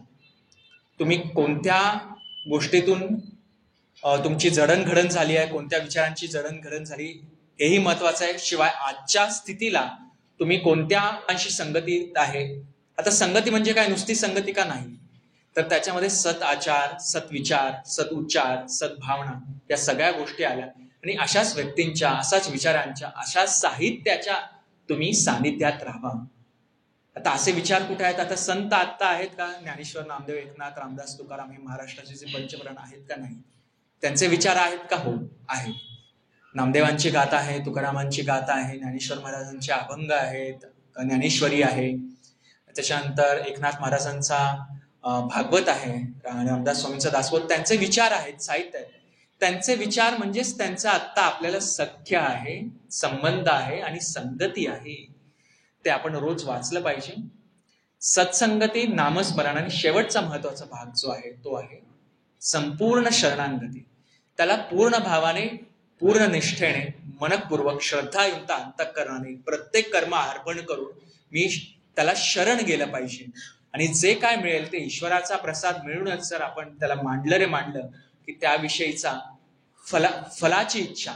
तुम्ही कोणत्या गोष्टीतून तुमची जडणघडण झाली आहे, कोणत्या विचारांची जडणघडण झाली, हेही महत्वाचं आहे. शिवाय आजच्या स्थितीला तुम्ही कोणत्या अंशी संगतीत आहे. आता संगती म्हणजे काय, नुसती संगती का नाही, तर त्याच्यामध्ये सत आचार, सत्विचार, सदउच्चार, सद्भावना या सगळ्या गोष्टी आल्या. आणि अशाच व्यक्तींच्या, अशाच विचारांच्या, अशाच साहित्याच्या तुम्ही सानिध्यात राहा. आता असे विचार कुठे आहेत? आता संत आत्ता आहेत का? ज्ञानेश्वर, नामदेव, एकनाथ, रामदास, तुकाराम हे महाराष्ट्राचे जे पंचप्राण आहेत का? नाही. त्यांचे विचार आहेत का? हो आहेत. नामदेवांची गाथा आहे, तुकारामांची गाथा आहे, ज्ञानेश्वर महाराजांचे अभंग आहेत, ज्ञानेश्वरी आहे, त्याच्यानंतर एकनाथ महाराजांचा भागवत आहे, रामदास स्वामींचा दासबोध. त्यांचे विचार आहेत, साहित्य आहे. त्यांचे विचार म्हणजेच त्यांचा आत्ता आपल्याला सख्य आहे, संबंध आहे आणि संगती आहे. ते आपण रोज वाचलं पाहिजे. सत्संगती, नामस्मरण आणि शेवटचा महत्वाचा भाग जो आहे तो आहे संपूर्ण शरणागती. त्याला पूर्ण भावाने, पूर्ण निष्ठेने, मनपूर्वक, श्रद्धायुक्त अंतःकरणाने प्रत्येक कर्म अर्पण करून मी त्याला शरण गेलं पाहिजे. आणि जे काय मिळेल ते ईश्वराचा प्रसाद मिळूनच जर आपण त्याला मांडलं की त्याविषयीचा फळाची इच्छा,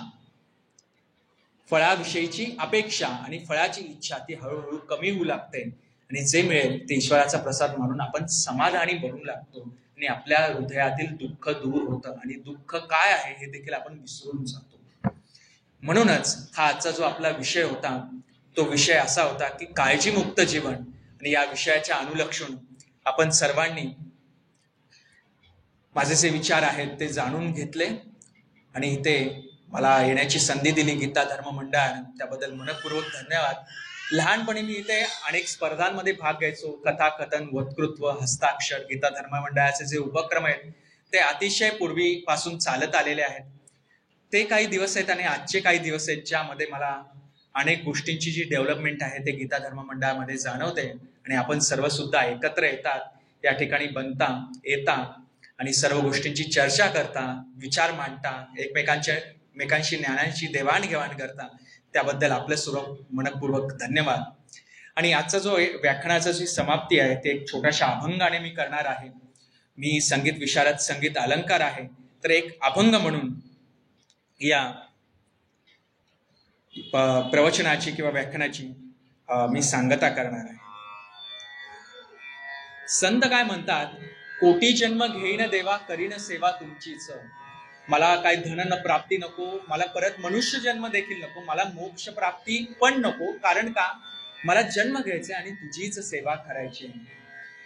फळाविषयीची अपेक्षा आणि फळाची इच्छा ती हळूहळू कमी होऊ लागते आणि जे मिळेल ते ईश्वराचा प्रसाद म्हणून आपण समाधानी बनू लागतो आणि आपल्या हृदयातील दुःख दूर होतं आणि दुःख काय आहे हे देखील आपण विसरून जातो. म्हणूनच हा आजचा जो आपला विषय होता तो विषय असा होता की काळजीमुक्त जीवन, आणि या विषयाच्या अनुलक्षून आपण सर्वांनी माझे जे विचार आहेत ते जाणून घेतले आणि इथे मला येण्याची संधी दिली गीता धर्म मंडळानं, त्याबद्दल मनपूर्वक धन्यवाद. लहानपणी मी इथे अनेक स्पर्धांमध्ये भाग घ्यायचो. कथाकथन, वक्तृत्व, हस्ताक्षर. गीता धर्म मंडळाचे जे उपक्रम आहेत ते अतिशय पूर्वीपासून चालत आलेले आहेत. ते काही दिवस आहेत आणि आजचे काही दिवस आहेत ज्यामध्ये मला अनेक गोष्टींची जी डेव्हलपमेंट आहे ते गीता धर्म मंडळामध्ये जाणवते आणि आपण सर्व सुद्धा एकत्र येतात, या ठिकाणी बनता येता आणि सर्व गोष्टींची चर्चा करता, विचार मांडता, एकमेकांशी ज्ञानांची देवाणघेवाण करता, त्याबद्दल आपलं सर्व मनपूर्वक धन्यवाद. आणि आजचा जो व्याख्यानाचा जी समाप्ती आहे ते एक छोट्याशा अभंगाने मी करणार आहे. मी संगीत विशारद, संगीत अलंकार आहे, तर एक अभंग म्हणून या प्रवचनाची किंवा व्याख्यानाची मी सांगता करणार आहे. संत काय म्हणतात, कोटी जन्म घेईन देवा, करीन सेवा तुमचीच. मला काय धन न प्राप्ती नको, मला परत मनुष्य जन्म देखील नको, मला मोक्ष प्राप्ती पण नको. कारण का, मला जन्म घ्यायचे आणि तुझीच सेवा करायची.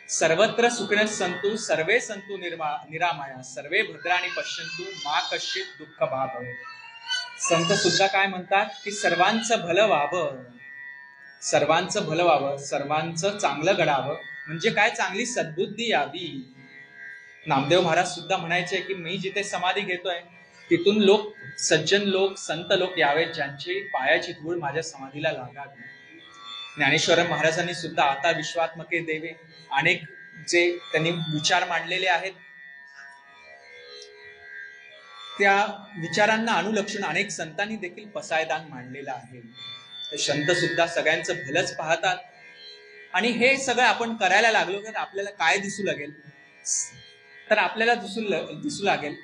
सर्वत्र सुखिनः संतु सर्वे संतु निरामया, सर्वे भद्राणि पश्यन्तु मा कश्चित् दुःख भाव. संत सुद्धा काय म्हणतात की सर्वांचं भलं व्हावं, सर्वांचं भलं व्हावं, सर्वांचं चांगलं घडावं, म्हणजे काय, चांगली सद्बुद्धी यावी. नामदेव महाराज सुद्धा म्हणायचे की मी जिथे समाधी घेतोय तिथून लोक, सज्जन लोक, संत लोक यावेत ज्यांची पायाची धूळ माझ्या समाधीला लागावी. ज्ञानेश्वर महाराजांनी सुद्धा आता विश्वात्मके देवे अनेक जे त्यांनी विचार मांडलेले आहेत, त्या विचारांना अनुलक्षून अनेक संतांनी देखील पसायदान मांडलेलं आहे. संत सुद्धा सगळ्यांचं भलंच पाहतात आणि हे सगळं आपण करायला लागलो तर आपल्याला काय दिसू लागेल, तर आपल्याला दिसू लागेल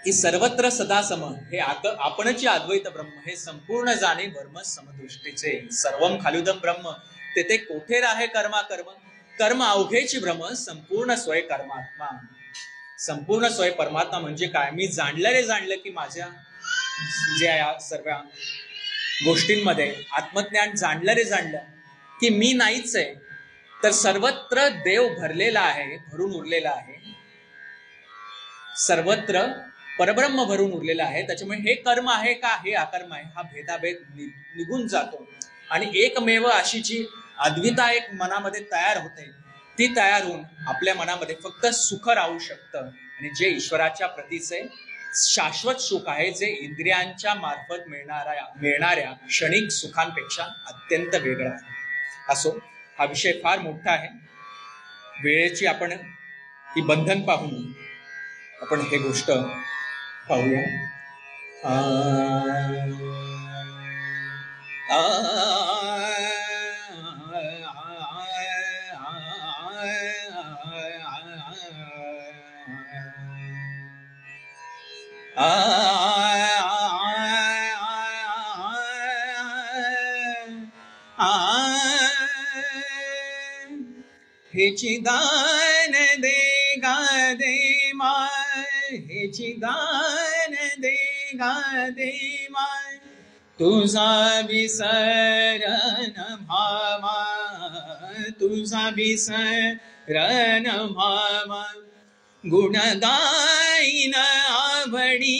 की सर्वत्र सदा सम हे आपणची अद्वैत ब्रह्म, हे संपूर्ण जाणे वर्म समदृष्टीचे. सर्वम खालुदम ब्रह्म तेथे कोठे राहे कर्मा कर्म, कर्म अवघेची भ्रम संपूर्ण स्वय कर्मात्मा. संपूर्ण स्वय परमात्मा म्हणजे काय, मी जाणलं की माझ्या ज्या सर्व गोष्टींमध्ये आत्मज्ञान जाणलं की मी नाहीच आहे, तर सर्वत्र देव भरलेला आहे, भरून उरलेला आहे, सर्वत्र परब्रह्म भरून उरलेला आहे. त्याच्यामुळे हे कर्म आहे का हे अकर्म आहे हा भेदाभेद निघून जातो आणि एकमेव अशी जी अद्विता एक मनामध्ये तयार होते, ती तयार होऊन आपल्या मनामध्ये फक्त सुख राहू शकतं. आणि जे ईश्वराच्या प्रतीचे शाश्वत सुख आहे, जे इंद्रियांच्या मार्फत मिळणाऱ्या क्षणिक सुखांपेक्षा अत्यंत वेगळा आहे. असो, हा विषय फार मोठा आहे. वेळेची आपण ही बंधन पाहून आपण हे गोष्ट पाहूया. हेची दान देगा दे माय, हेची दान देगा दे माय, तुझा विसरण भामा, तुझा विसरण भामा. गुण गाईन आवडी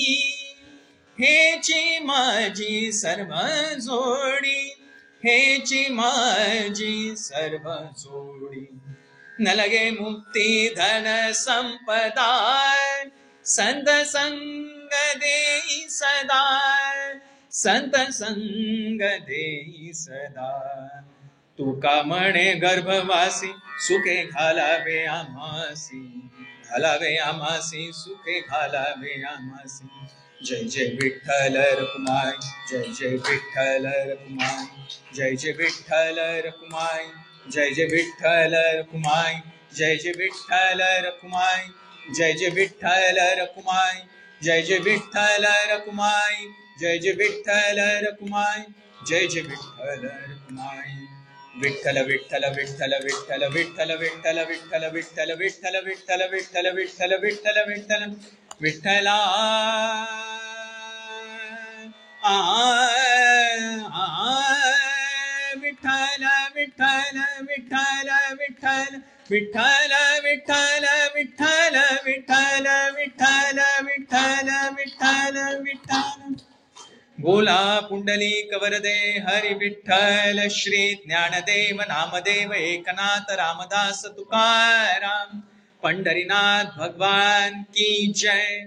हेची माझी सर्व जोडी, हेची माझी सर्व जोडी. न लगे मुक्ती धन संपदा, संत संग देई सदा, संत संग देई सदा. तुका म्हणे गर्भवासी सुखे घालावे आम्हासी, घालावे आम्हासी सुखे घालावे आम्हासी. जय जय विठ्ठल रखुमाई, जय जय विठ्ठल रखुमाई, जय जय विठ्ठल रखुमाई, जय जय विठ्ठल रखुमाई, जय जय विठ्ठल रखुमाई, जय जय विठ्ठल रखुमाई, जय जय विठ्ठल रखुमाई, जय जय विठ्ठल रखुमाई, जय जय विठ्ठल रखुमाई. विठ्ठल विठ्ठल विठ्ठल विठ्ठल विठ्ठल विठ्ठल विठ्ठल विठ्ठल विठ्ठल विठ्ठल विठ्ठल विठ्ठल विठ्ठल विठ्ठल विठ्ठला विठ्ठल विठ्ठल विठ्ठल विठ्ठल विठ्ठल विठ्ठल विठ्ठल विठ्ठल विठ्ठल विठ्ठल विठ्ठल विठ्ठल. बोला पुंडलिक वरदे हरी विठ्ठल श्री ज्ञानदेव नामदेव एकनाथ रामदास तुकाराम पंढरीनाथ भगवान की जय.